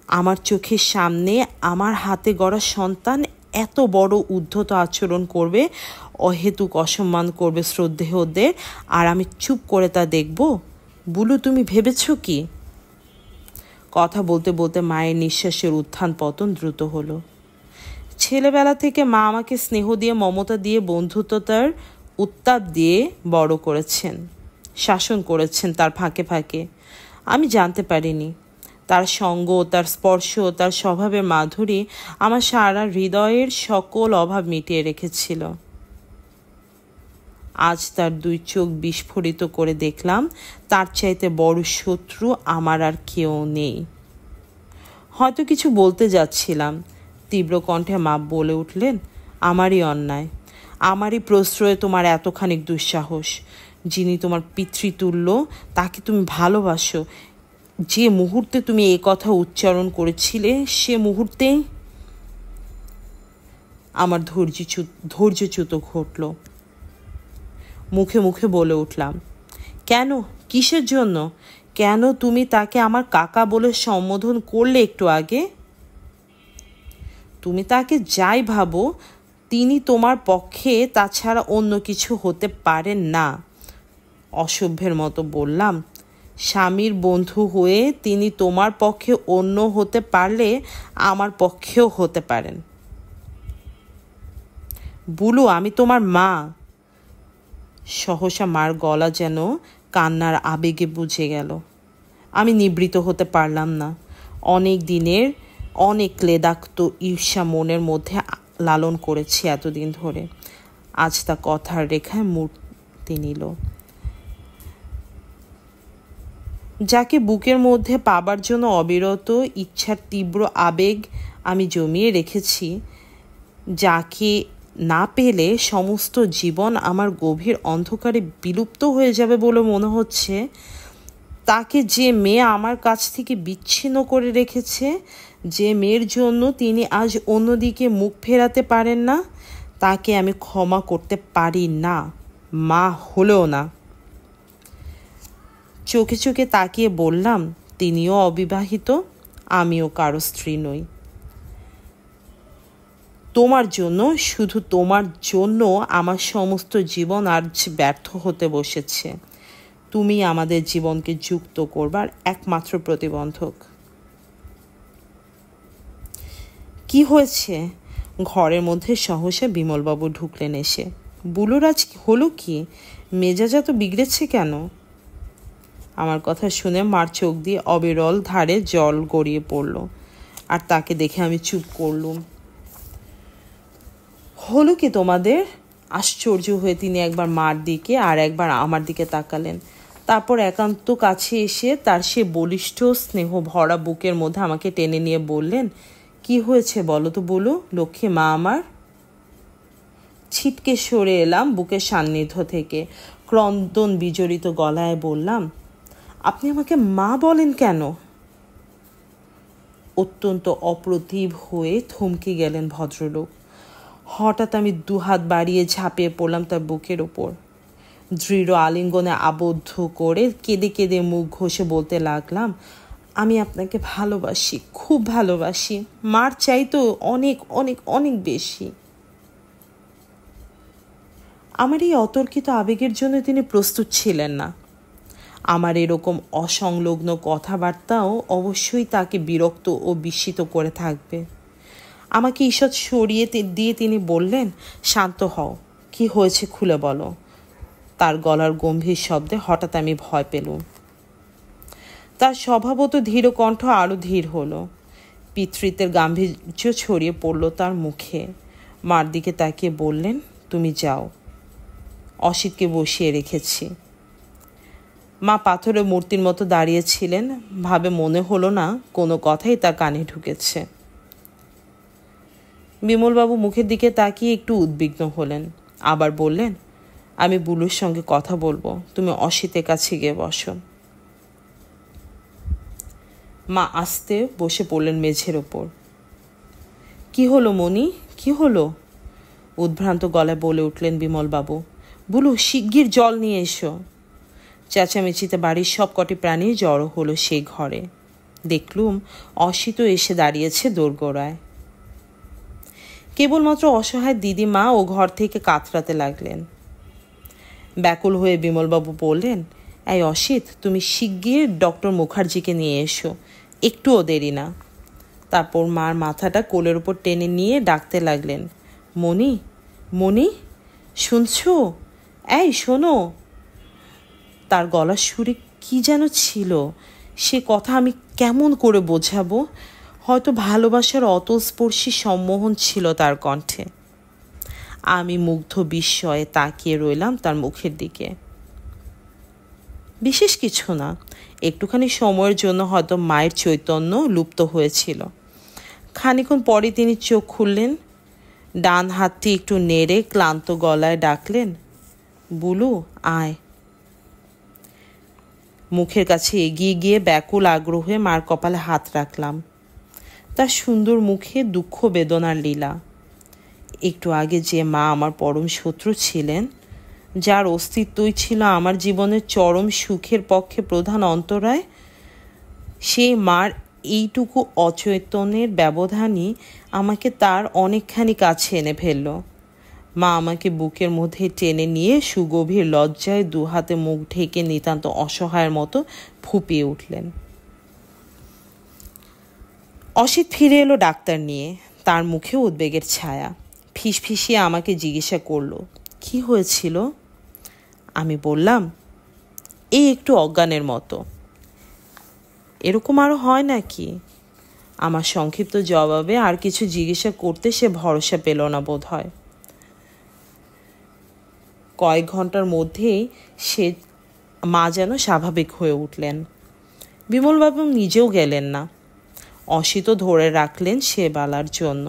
আমার চোখের সামনে আমার হাতে গড়া সন্তান এত বড় উদ্ধত আচরণ করবে, অহেতুক অসম্মান করবে শ্রদ্ধেয়দের, আর আমি চুপ করে তা দেখব? বুলু, তুমি ভেবেছ কি? কথা বলতে বলতে মায়ের নিঃশ্বাসের উত্থান পতন দ্রুত হলো। ছেলেবেলা থেকে মা আমাকে স্নেহ দিয়ে, মমতা দিয়ে, বন্ধুত্বতার উত্তাপ দিয়ে বড় করেছেন, শাসন করেছেন তার ফাঁকে ফাঁকে। আমি জানতে পারিনি তার সঙ্গ, তার স্পর্শ, তার স্বভাবের মাধুরী আমার সারা হৃদয়ের সকল অভাব মিটিয়ে রেখেছিল। আজ তার দুই চোখ বিস্ফোরিত করে দেখলাম তার চাইতে বড় শত্রু আমার আর কেউ নেই। হয়তো কিছু বলতে যাচ্ছিলাম, তীব্র কণ্ঠে মা বলে উঠলেন, আমারই অন্যায়, আমারই প্রশ্রয়ে তোমার এতখানি দুঃসাহস। যিনি তোমার পিতৃতুল্য, তাকে তুমি ভালোবাসো, যে মুহূর্তে তুমি এ কথা উচ্চারণ করেছিলে সে মুহূর্তেই আমার ধৈর্যচ্যুত ঘটল। মুখে মুখে বলে উঠলাম, কেন, কিসের জন্য? কেন তুমি তাকে আমার কাকা বলে সম্বোধন করলে একটু আগে? তুমি তাকে যাই ভাবো, তিনি তোমার পক্ষে তাছাড়া অন্য কিছু হতে পারেন না। অসভ্যের মতো বললাম, স্বামীর বন্ধু হয়ে তিনি তোমার পক্ষে অন্য হতে পারলে আমার পক্ষেও হতে পারেন। বুলু, আমি তোমার মা। সহসা মার গলা যেন কান্নার আবেগে বুঝে গেল। আমি নিবৃত হতে পারলাম না। অনেক দিনের অনেক ক্লেদাক্ত ঈর্ষা মনের মধ্যে লালন করেছি এতদিন ধরে, আজ তা কথার রেখায় মূর্তি নিল। যাকে বুকের মধ্যে পাবার জন্য অবিরত ইচ্ছার তীব্র আবেগ আমি জমিয়ে রেখেছি, যাকে না পেলে সমস্ত জীবন আমার গভীর অন্ধকারে বিলুপ্ত হয়ে যাবে বলে মনে হচ্ছে, তাকে যে মেয়ে আমার কাছ থেকে বিচ্ছিন্ন করে রেখেছে, যে মেয়ের জন্য তিনি আজ অন্যদিকে মুখ ফেরাতে পারেন না, তাকে আমি ক্ষমা করতে পারি না, মা হলেও না। চোখে চোখে তাকিয়ে বললাম, তিনিও অবিবাহিত, আমিও কারো স্ত্রী নই। তোমার জন্য, শুধু তোমার জন্য আমার সমস্ত জীবন আজ ব্যর্থ হতে বসেছে। তুমি আমাদের জীবনকে যুক্ত করবার একমাত্র প্রতিবন্ধক। কি হয়েছে? ঘরের মধ্যে সহসা বিমলবাবু ঢুকলেন এসে। বুলুর আজ হলো কি? মেজাজ এত বিগড়েছে কেন? আমার কথা শুনে মার চোখ দিয়ে অবিরল ধারে জল গড়িয়ে পড়ল, আর তাকে দেখে আমি চুপ করলুম। হলো কি তোমাদের? আশ্চর্য হয়ে তিনি একবার মার দিকে আর একবার আমার দিকে তাকালেন। তারপর একান্ত কাছে এসে তার সে বলিষ্ঠ স্নেহ ভরা বুকের মধ্যে আমাকে টেনে নিয়ে বললেন, কি হয়েছে বলো তো বলো লক্ষ্মী মা আমার। ছিটকে সরে এলাম বুকের সান্নিধ্য থেকে। ক্রন্দন বিজড়িত গলায় বললাম, আপনি আমাকে মা বলেন কেন? অত্যন্ত অপ্রতিভ হয়ে থমকে গেলেন ভদ্রলোক। হঠাৎ আমি দুহাত বাড়িয়ে ঝাঁপিয়ে পড়লাম তার বুকের ওপর। দৃঢ় আলিঙ্গনে আবদ্ধ করে কেঁদে কেঁদে মুখ ঘষে বলতে লাগলাম, আমি আপনাকে ভালোবাসি, খুব ভালোবাসি, মার চাইতো অনেক অনেক অনেক বেশি। আমার এই অতর্কিত আবেগের জন্য তিনি প্রস্তুত ছিলেন না। আমার এরকম অসংলগ্ন কথাবার্তাও অবশ্যই তাকে বিরক্ত ও বিস্মিত করে থাকবে। আমাকে ঈষৎ সরিয়ে দিয়ে তিনি বললেন, শান্ত হও, কি হয়েছে খুলে বলো। তার গলার গম্ভীর শব্দে হঠাৎ আমি ভয় পেলুম। তার স্বভাবত ধীর কণ্ঠ আরও ধীর হলো। পিতৃত্বের গাম্ভীর্য ছড়িয়ে পড়ল তার মুখে। মার দিকে তাকিয়ে বললেন, তুমি যাও, অসিতকে বসিয়ে রেখেছি। মা পাথরের মূর্তির মতো দাঁড়িয়েছিলেন, ভাবে মনে হলো না কোনো কথাই তার কানে ঢুকেছে। বিমলবাবু মুখের দিকে তাকিয়ে একটু উদ্বিগ্ন হলেন, আবার বললেন, আমি বুলুর সঙ্গে কথা বলবো, তুমি অসিতের কাছে গিয়ে বসো। মা আস্তে বসে পড়লেন মেঝের ওপর। কি হলো মণি, কি হলো? উদ্ভ্রান্ত গলায় বলে উঠলেন বিমলবাবু। বুলু, শিগগির জল নিয়ে এসো। চেঁচামেচিতে বাড়ির সব কটি প্রাণী জড়ো হলো সেই ঘরে। দেখলুম অসিত এসে দাঁড়িয়েছে দোরগোড়ায়। কেবলমাত্র অসহায় দিদিমা ও ঘর থেকে কাতরাতে লাগলেন। ব্যাকুল হয়ে বিমলবাবু বললেন, এই অসিত, তুমি শিগগির ডক্টর মুখার্জিকে নিয়ে এসো, একটুও দেরি না। তারপর মার মাথাটা কোলের উপর টেনে নিয়ে ডাকতে লাগলেন, মণি, মণি, শুনছো? এই শোনো। তার গলার সুরে কি যেন ছিল, সে কথা আমি কেমন করে বোঝাবো? হয়তো ভালোবাসার অতস্পর্শী সম্মোহন ছিল তার কণ্ঠে। আমি মুগ্ধ বিস্ময়ে তাকিয়ে রইলাম তার মুখের দিকে। বিশেষ কিছু না, একটুখানি সময়ের জন্য হয়তো মায়ের চৈতন্য লুপ্ত হয়েছিল। খানিক্ষণ পরে তিনি চোখ খুললেন, ডান হাতটি একটু নেড়ে ক্লান্ত গলায় ডাকলেন, বুলু, আয়। মুখের কাছে এগিয়ে গিয়ে ব্যাকুল আগ্রহে মার কপালে হাত রাখলাম। তার সুন্দর মুখে দুঃখ বেদনার লীলা। একটু আগে যে মা আমার পরম শত্রু ছিলেন, যার অস্তিত্বই ছিল আমার জীবনের চরম সুখের পক্ষে প্রধান অন্তরায়, সেই মার এইটুকু অচৈতন্যের ব্যবধানই আমাকে তার অনেকখানি কাছে এনে ফেলল। মা আমাকে বুকের মধ্যে টেনে নিয়ে সুগভীর লজ্জায় দুহাতে মুখ ঢেকে নিতান্ত অসহায়ের মতো ফুঁপিয়ে উঠলেন। অসিত ফিরে এলো ডাক্তার নিয়ে, তার মুখে উদ্বেগের ছায়া। ফিসফিসিয়ে আমাকে জিজ্ঞাসা করলো, কি হয়েছিল? আমি বললাম, এই একটু অজ্ঞানের মতো। এরকম আরও হয় নাকি? আমার সংক্ষিপ্ত জবাবে আর কিছু জিজ্ঞাসা করতে সে ভরসা পেল না বোধ হয়। কয়েক ঘন্টার মধ্যেই সে মা যেন স্বাভাবিক হয়ে উঠলেন। বিমলবাবু নিজেও গেলেন না, অসিত ধরে রাখলেন সে বেলার জন্য।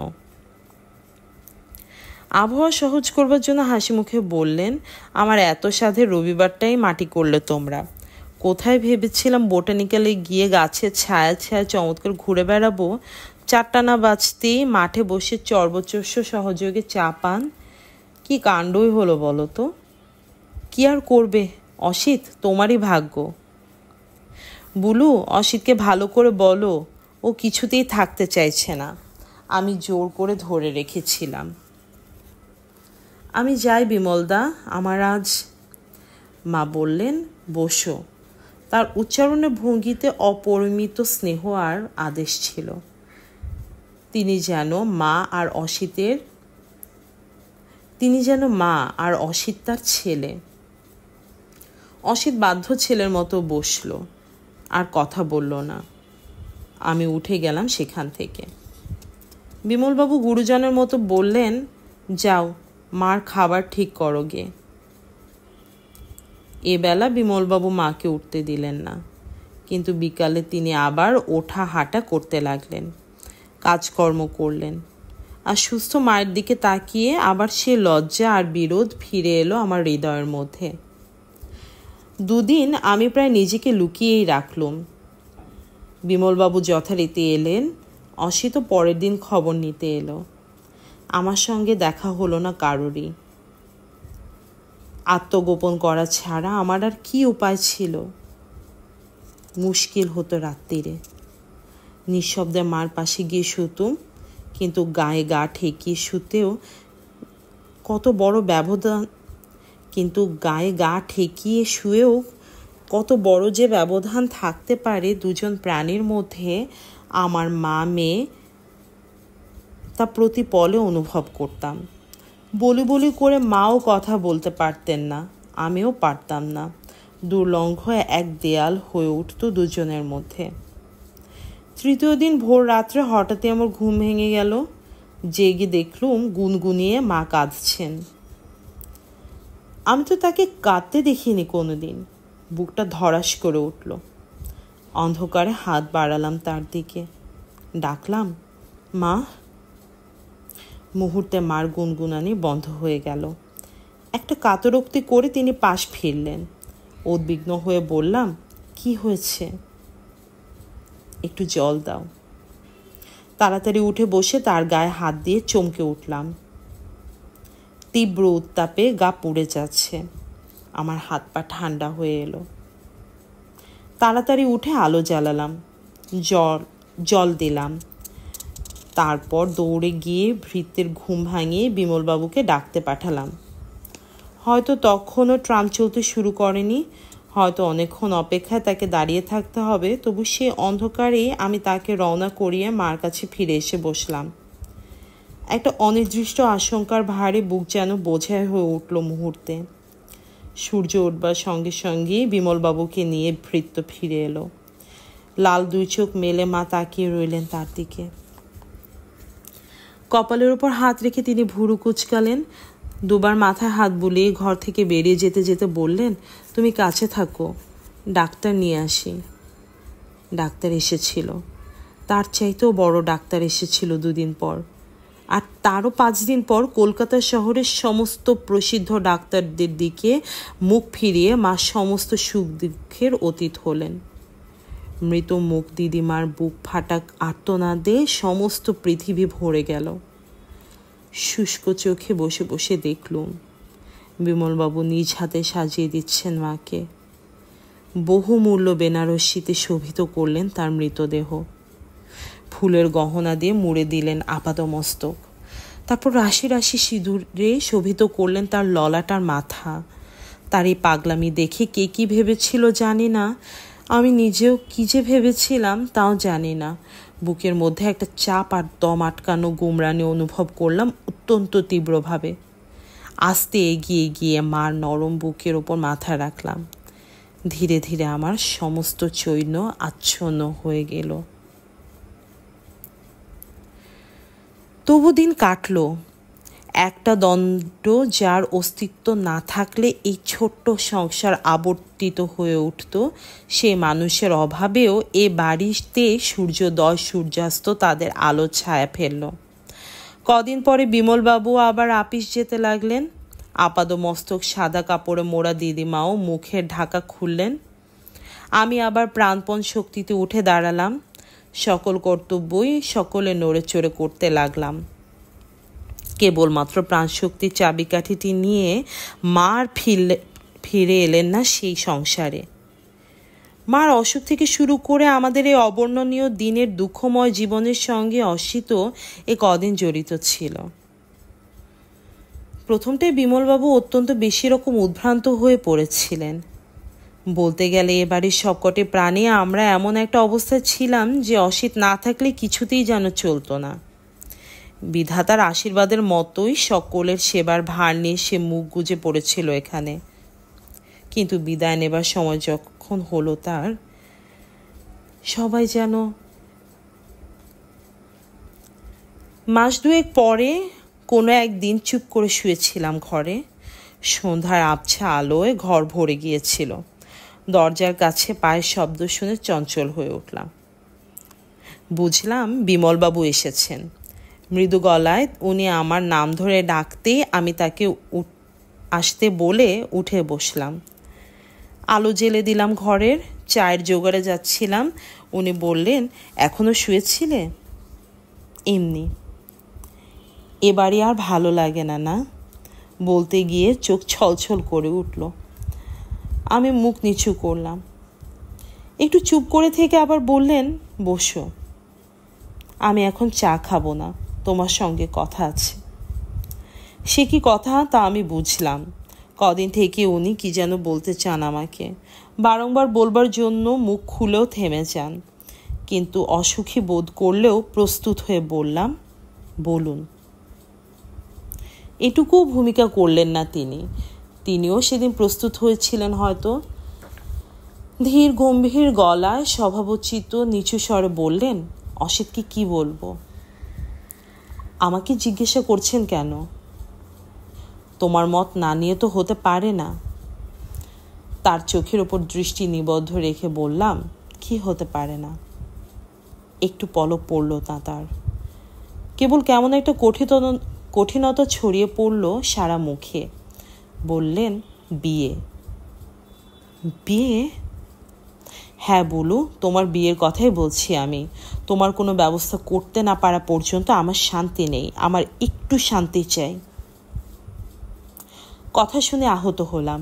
আবহাওয়া সহজ করবার জন্য হাসি মুখে বললেন, আমার এত সাধে রবিবারটাই মাটি করলে তোমরা। কোথায় ভেবেছিলাম বোটানিক্যালে গিয়ে গাছের ছায়া ছায়া চমৎকার ঘুরে বেড়াবো, 4টা না বাজতেই মাঠে বসে চর্বচস্য সহযোগে চা পান। কি কাণ্ডই হলো বলো তো। কি আর করবে অসিত, তোমারই ভাগ্য। বুলু, অসিতকে ভালো করে বলো, ও কিছুতেই থাকতে চাইছে না। আমি জোর করে ধরে রেখেছিলাম। আমি যাই বিমলদা, আমার আজ। মা বললেন, বসো। তার উচ্চারণের ভঙ্গিতে অপরিমিত স্নেহ আর আদেশ ছিল। তিনি যেন মা আর অসিত তার ছেলে। অসিত বাধ্য ছেলের মতো বসল, আর কথা বলল না। আমি উঠে গেলাম সেখান থেকে। বিমলবাবু গুরুজনের মতো বললেন, যাও, মার খাবার ঠিক করো গে। এবেলা বিমলবাবু মাকে উঠতে দিলেন না, কিন্তু বিকালে তিনি আবার ওঠা হাঁটা করতে লাগলেন, কাজকর্ম করলেন। আর সুস্থ মায়ের দিকে তাকিয়ে আবার সে লজ্জা আর বিরোধ ফিরে এলো আমার হৃদয়ের মধ্যে। দুদিন আমি প্রায় নিজেকে লুকিয়েই রাখলুম। বিমলবাবু যথারীতি এলেন, অসিত পরের দিন খবর নিতে এলো। আমার সঙ্গে দেখা হলো না কারোরই। আত্মগোপন করা ছাড়া আমার আর কি উপায় ছিল? মুশকিল হতো রাত্রিরে। নিঃশব্দে মার পাশে গিয়ে শুতুম, কিন্তু গায়ে গা ঠেকিয়ে শুতেও কত বড় ব্যবধান শুয়েও কত বড় যে ব্যবধান থাকতে পারে দুজন প্রাণীর মধ্যে, আমার মা মেয়ে তা প্রতি পলে অনুভব করতাম। বলি বলি করে মাও কথা বলতে পারতেন না, আমিও পারতাম না। দুর্লঙ্ঘ এক দেয়াল হয়ে উঠত দুজনের মধ্যে। তৃতীয় দিন ভোর রাত্রে হঠাৎই আমার ঘুম ভেঙে গেল। জেগে দেখলুম গুনগুনিয়ে মা কাঁদছেন। আমি তো তাকে কাঁদতে দেখিনি কোনোদিন। বুকটা ধড়াস করে উঠল। অন্ধকারে হাত বাড়ালাম তার দিকে, ডাকলাম, মা। মুহূর্তে মার গুনগুনানি বন্ধ হয়ে গেল। একটা কাতরোক্তি করে তিনি পাশ ফিরলেন। উদ্বিগ্ন হয়ে বললাম, কি হয়েছে? একটু জল দাও। তাড়াতাড়ি উঠে বসে তার গায়ে হাত দিয়ে চমকে উঠলাম। তীব্র উত্তাপে গা পুড়ে যাচ্ছে। আমার হাত পা ঠান্ডা হয়ে এলো। তাড়াতাড়ি উঠে আলো জ্বালালাম, জল দিলাম। তারপর দৌড়ে গিয়ে ভৃত্যের ঘুম ভাঙিয়ে বিমলবাবুকে ডাকতে পাঠালাম। হয়তো তখনও ট্রাম চলতে শুরু করেনি, হয়তো অনেকক্ষণ অপেক্ষায় তাকে দাঁড়িয়ে থাকতে হবে। তবু সে অন্ধকারেই আমি তাকে রওনা করিয়ে মার কাছে ফিরে এসে বসলাম। একটা অনির্দিষ্ট আশঙ্কার ভারে বুক যেন বোঝাই হয়ে উঠল মুহূর্তে। সূর্য উঠবার সঙ্গে সঙ্গেই বিমলবাবুকে নিয়ে ভৃত্য ফিরে এলো। লাল দুই চোখ মেলে মা তাকিয়ে রইলেন তার দিকে। কপালের উপর হাত রেখে তিনি ভুরু কুঁচকালেন। দুবার মাথায় হাত বুলিয়ে ঘর থেকে বেরিয়ে যেতে যেতে বললেন, তুমি কাছে থাকো, ডাক্তার নিয়ে আসি। ডাক্তার এসেছিল। তার চাইতেও বড় ডাক্তার এসেছিল দুদিন পর। আর তারও 5 দিন পর কলকাতা শহরের সমস্ত প্রসিদ্ধ ডাক্তারদের দিকে মুখ ফিরিয়ে মা সমস্ত সুখ দুঃখের অতীত হলেন। মৃত মুখ দিদিমার বুক ফাটা আর্তনাদে সমস্ত পৃথিবী ভরে গেল। শুষ্ক চোখে বসে বসে দেখলুম বিমলবাবু নিজ হাতে সাজিয়ে দিচ্ছেন মাকে। বহুমূল্য বেনারসিতে শোভিত করলেন তার মৃতদেহ। ফুলের গহনা দিয়ে মুড়ে দিলেন আপাদমস্তক। তারপর রাশি রাশি সিঁদুরে শোভিত করলেন তার ললাটার মাথা। তার এই পাগলামি দেখে কে কি ভেবেছিল জানি না, আমি নিজেও কি যে ভেবেছিলাম তাও জানি না। বুকের মধ্যে একটা চাপ আর দম আটকানো গুমরানি অনুভব করলাম অত্যন্ত তীব্রভাবে। আস্তে এগিয়ে গিয়ে মার নরম বুকের ওপর মাথা রাখলাম। ধীরে ধীরে আমার সমস্ত চৈন্য আচ্ছন্ন হয়ে গেল। তবু দিন কাটল। একটা দণ্ড যার অস্তিত্ব না থাকলে এই ছোট্ট সংসার আবর্তিত হয়ে উঠত, সে মানুষের অভাবেও এ বাড়িতে সূর্যোদয় সূর্যাস্ত তাদের আলো ছায়া ফেলল। কদিন পরে বিমলবাবু আবার আপিস যেতে লাগলেন। আপাদমস্তক সাদা কাপড়ে মোড়া দিদিমাও মুখের ঢাকা খুললেন। আমি আবার প্রাণপণ শক্তিতে উঠে দাঁড়ালাম। সকল কর্তব্যই সকলে নড়ে চড়ে করতে লাগলাম। কেবলমাত্র প্রাণশক্তির চাবিকাঠিটি নিয়ে মার ফিরে এলেন না সেই সংসারে। মার অসুখ থেকে শুরু করে আমাদের এই অবর্ণনীয় দিনের দুঃখময় জীবনের সঙ্গে অসিত এ কদিন জড়িত ছিল। প্রথমটাই বিমলবাবু অত্যন্ত বেশি রকম উদ্ভ্রান্ত হয়ে পড়েছিলেন। বলতে গেলে এ বাড়ির সবকটি প্রাণী আমরা এমন একটা অবস্থায় ছিলাম যে অসিত না থাকলে কিছুতেই যেন চলতো না। বিধাতার আশীর্বাদের মতোই সকলের সেবার ভার নিয়ে সে মুখ গুজে পড়েছিল এখানে। কিন্তু বিদায় নেবার সময় যখন হলো তার, সবাই যেন। মাস দুয়েক পরে কোনো একদিন চুপ করে শুয়েছিলাম ঘরে। সন্ধ্যার আবছা আলোয় ঘর ভরে গিয়েছিল। দরজার কাছে পায়ের শব্দ শুনে চঞ্চল হয়ে উঠলাম। বুঝলাম বিমলবাবু এসেছেন। মৃদু গলায় উনি আমার নাম ধরে ডাকতেই আমি তাকে আসতে বলে উঠে বসলাম। আলো জ্বেলে দিলাম ঘরের। চায়ের জোগাড়ে যাচ্ছিলাম, উনি বললেন, এখনো শুয়েছিলে? এমনি। এবারে আর ভালো লাগে না, না? বলতে গিয়ে চোখ ছলছল করে উঠল। আমি মুখ নিচু করলাম। একটু চুপ করে থেকে আবার বললেন, বসো। আমি এখন চা খাবো না, তোমার সঙ্গে কথা আছে। সে কি কথা তা আমি বুঝলাম। কদিন থেকে উনি কি যেন বলতে চান আমাকে। বারংবার বলবার জন্য মুখ খুলেও থেমে যান। কিন্তু অসুখী বোধ করলেও প্রস্তুত হয়ে বললাম, বলুন। এটুকুও ভূমিকা করলেন না তিনিও সেদিন প্রস্তুত হয়েছিলেন হয়তো। ধীর গম্ভীর গলায় স্বভাবোচিত নিচু স্বরে বললেন, অসিতকে কি বলবো? আমাকে জিজ্ঞাসা করছেন কেন? তোমার মত না নিয়ে তো হতে পারে না। তার চোখের ওপর দৃষ্টি নিবদ্ধ রেখে বললাম, কি হতে পারে না? একটু পলক পড়ল তার। কেবল কেমন একটা কঠিনতা ছড়িয়ে পড়ল সারা মুখে। বললেন, বিয়ে। বিয়ে? হ্যাঁ বলু, তোমার বিয়ের কথাই বলছি আমি। তোমার কোনো ব্যবস্থা করতে না পারা পর্যন্ত আমার শান্তি নেই। আমার একটু শান্তি চাই। কথা শুনে আহত হলাম।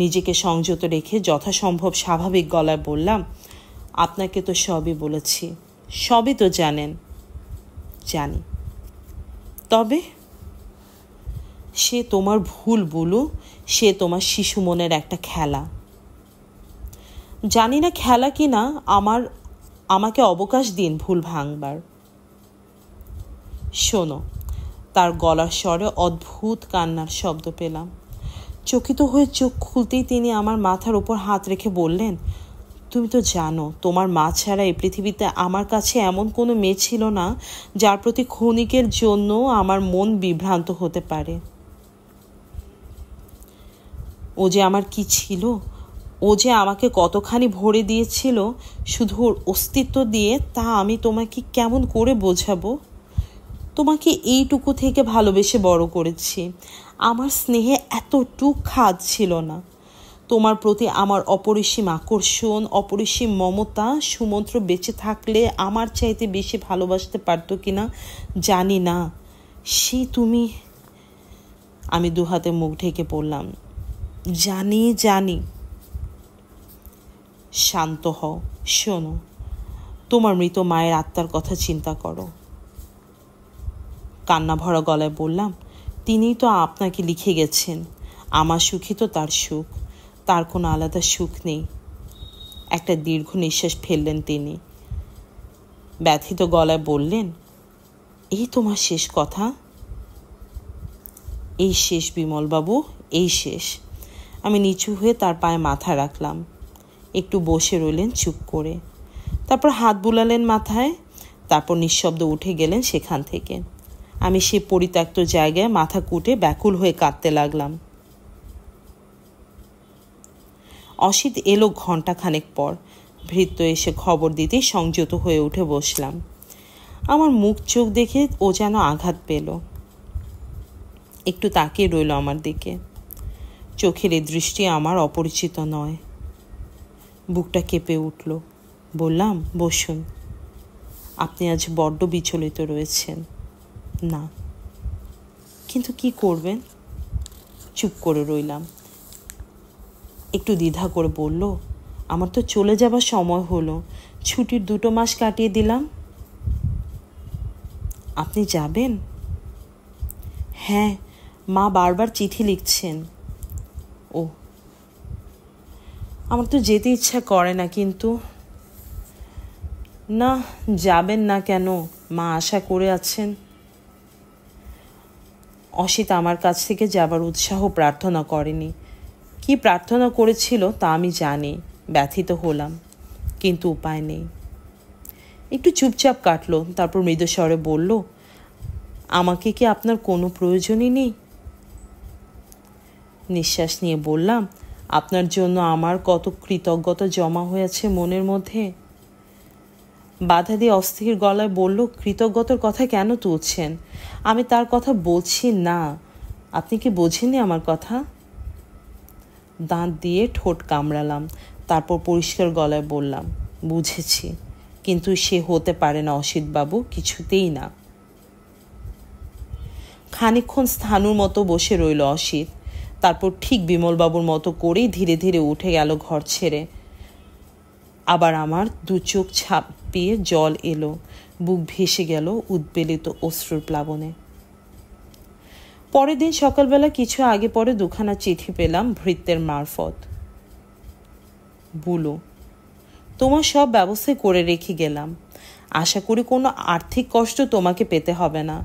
নিজেকে সংযত রেখে যথাসম্ভব স্বাভাবিক গলায় বললাম, আপনাকে তো সবই বলেছি, সবই তো জানেন। জানি। তবে সে তোমার ভুল বলু, সে তোমার শিশু মনের একটা খেলা। জানি না খেলা কি না, আমাকে অবকাশ দিন ভুল ভাঙবার। শোনো। তার গলার স্বরে অদ্ভুত কান্নার শব্দ পেলাম। চকিত হয়ে চোখ খুলতেই তিনি আমার মাথার উপর হাত রেখে বললেন, তুমি তো জানো তোমার মা ছাড়া এই পৃথিবীতে আমার কাছে এমন কোনো মেয়ে ছিল না যার প্রতি ক্ষণিকের জন্য আমার মন বিভ্রান্ত হতে পারে। ও যে আমার কি ছিল, ও যে আমাকে কতখানি ভরে দিয়েছিল শুধু ওর অস্তিত্ব দিয়ে, তা আমি তোমাকে কেমন করে বোঝাবো? তোমাকে এইটুকু থেকে ভালোবেসে বড় করেছি। আমার স্নেহে এতটুক খাদ ছিল না। তোমার প্রতি আমার অপরিসীম আকর্ষণ, অপরিসীম মমতা সুমন্ত্র বেঁচে থাকলে আমার চাইতে বেশি ভালোবাসতে পারতো কিনা জানি না। সে তুমি। আমি দুহাতে মুখ ঢেকে পড়লাম, জানি। শান্ত হও। শোনো, তোমার মৃত মায়ের আত্মার কথা চিন্তা করো। কান্না ভরা গলায় বললাম, তিনিই তো আপনাকে লিখে গেছেন। আমার সুখই তো তার সুখ, তার কোনো আলাদা সুখ নেই। একটা দীর্ঘ নিঃশ্বাস ফেললেন তিনি। ব্যথিত গলায় বললেন, এই তোমার শেষ কথা? এই শেষ বিমলবাবু, এই শেষ। আমি নিচু হয়ে তার পায়ে মাথা রাখলাম। একটু বসে রইলেন চুপ করে। তারপর হাত বুলালেন মাথায়। তারপর নিঃশব্দ উঠে গেলেন সেখান থেকে। আমি সে পরিত্যক্ত জায়গায় মাথা কুটে ব্যাকুল হয়ে কাঁদতে লাগলাম। অসিত এলো ঘণ্টাখানেক পর। ভৃত্য এসে খবর দিতেই সংযত হয়ে উঠে বসলাম। আমার মুখ চোখ দেখে ও যেন আঘাত পেল। একটু তাকিয়ে রইল আমার দিকে। চোখের এই দৃষ্টি আমার অপরিচিত নয়। বুকটা কেঁপে উঠল। বললাম, বসুন। আপনি আজ বড্ড বিচলিত রয়েছেন। না। কিন্তু কি করবেন? চুপ করে রইলাম। একটু দ্বিধা করে বলল, আমার তো চলে যাবার সময় হলো। ছুটির 2 মাস কাটিয়ে দিলাম। আপনি যাবেন? হ্যাঁ, মা বারবার চিঠি লিখছেন। ও, আমার তো যেতে ইচ্ছা করে না, কিন্তু না, যাবেন না কেন? মা আশা করে আছেন। অসিত আমার কাছ থেকে যাবার উৎসাহ প্রার্থনা করেনি। কি প্রার্থনা করেছিল তা আমি জানি। ব্যথিত হলাম, কিন্তু উপায় নেই। একটু চুপচাপ কাটলো। তারপর মৃদু স্বরে বলল, আমাকে কি আপনার কোনো প্রয়োজনই নেই? নিঃশ্বাস নিয়ে বললাম, আপনার জন্য আমার কত কৃতজ্ঞতা জমা হয়েছে মনের মধ্যে। বাধা দিয়ে অস্থির গলায় বলল, কৃতজ্ঞতার কথা কেন তুলছেন? আমি তার কথা বলছি না। আপনি কি বোঝেননি আমার কথা? দাঁত দিয়ে ঠোঁট কামড়ালাম, তারপর পরিষ্কার গলায় বললাম, বুঝেছি, কিন্তু সে হতে পারে না অসিতবাবু, কিছুতেই না। খানিকক্ষণ স্থাণুর মতো বসে রইল অসিত, তারপর ঠিক বিমলবাবুর মতো করেই ধীরে ধীরে উঠে গেল ঘর ছেড়ে। আবার আমার দু চোখ ছাপিয়ে জল এলো, বুক ভেসে গেল উদ্বেলিত অশ্রুর প্লাবনে। পরের দিন সকালবেলা কিছু আগে পরে দুখানা চিঠি পেলাম ভৃত্যের মারফত। বুলু, তোমার সব ব্যবস্থা করে রেখে গেলাম। আশা করি কোনো আর্থিক কষ্ট তোমাকে পেতে হবে না।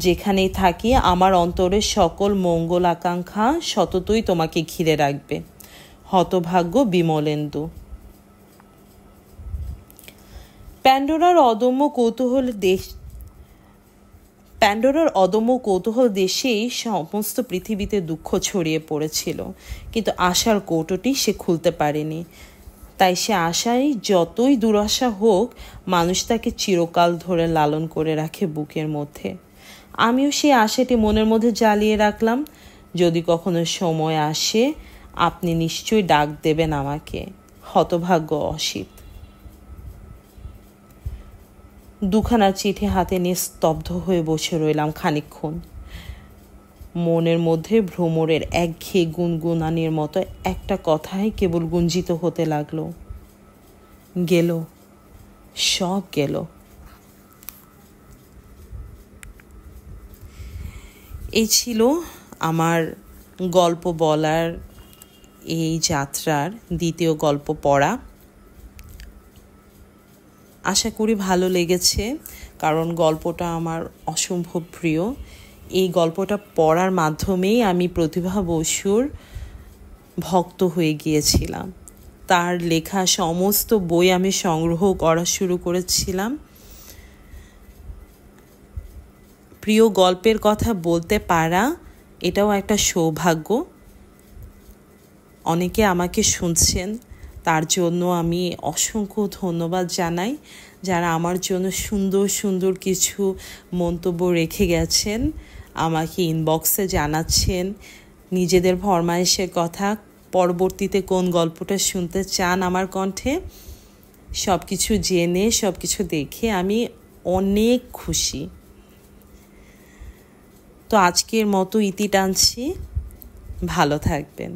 যেখানেই থাকি আমার অন্তরের সকল মঙ্গল আকাঙ্ক্ষা সততই তোমাকে ঘিরে রাখবে। হতভাগ্য বিমলেন্দু। প্যান্ডোরার অদম্য কৌতূহল দেশেই সমস্ত পৃথিবীতে দুঃখ ছড়িয়ে পড়েছিল, কিন্তু আশার কৌটোটি সে খুলতে পারেনি। তাই সে আশায় যতই দুরাশা হোক, মানুষ তাকে চিরকাল ধরে লালন করে রাখে বুকের মধ্যে। আমিও সেই আশাটি মনের মধ্যে জ্বালিয়ে রাখলাম। যদি কখনো সময় আসে, আপনি নিশ্চয়ই ডাক দেবেন আমাকে। হতভাগ্য অসিত। দুখানা চিঠি হাতে নিয়ে স্তব্ধ হয়ে বসে রইলাম খানিকক্ষণ। মনের মধ্যে ভ্রমরের একঘেয়ে গুনগুনানির মতো একটা কথাই কেবল গুঞ্জিত হতে লাগলো, গেল, সব গেল। এই ছিল আমার গল্প বলার এই যাত্রার দ্বিতীয় গল্প পড়া। আশা করি ভালো লেগেছে, কারণ গল্পটা আমার অসম্ভব প্রিয়। এই গল্পটা পড়ার মাধ্যমেই আমি প্রতিভা বসুর ভক্ত হয়ে গিয়েছিলাম। তার লেখা সমস্ত বই আমি সংগ্রহ করা শুরু করেছিলাম। প্রিয় গল্পের কথা বলতে পারা এটাও একটা সৌভাগ্য। অনেকে আমাকে শুনছেন, তার জন্য আমি অসংখ্য ধন্যবাদ জানাই। যারা আমার জন্য সুন্দর সুন্দর কিছু মন্তব্য রেখে গেছেন, আমাকে ইনবক্সে জানাচ্ছেন নিজেদের ফরমায়েশের কথা, পরবর্তীতে কোন গল্পটা শুনতে চান আমার কণ্ঠে, সব কিছু জেনে সব কিছু দেখে আমি অনেক খুশি। তো আজকের মতো ইতি টানছি। ভালো থাকবেন।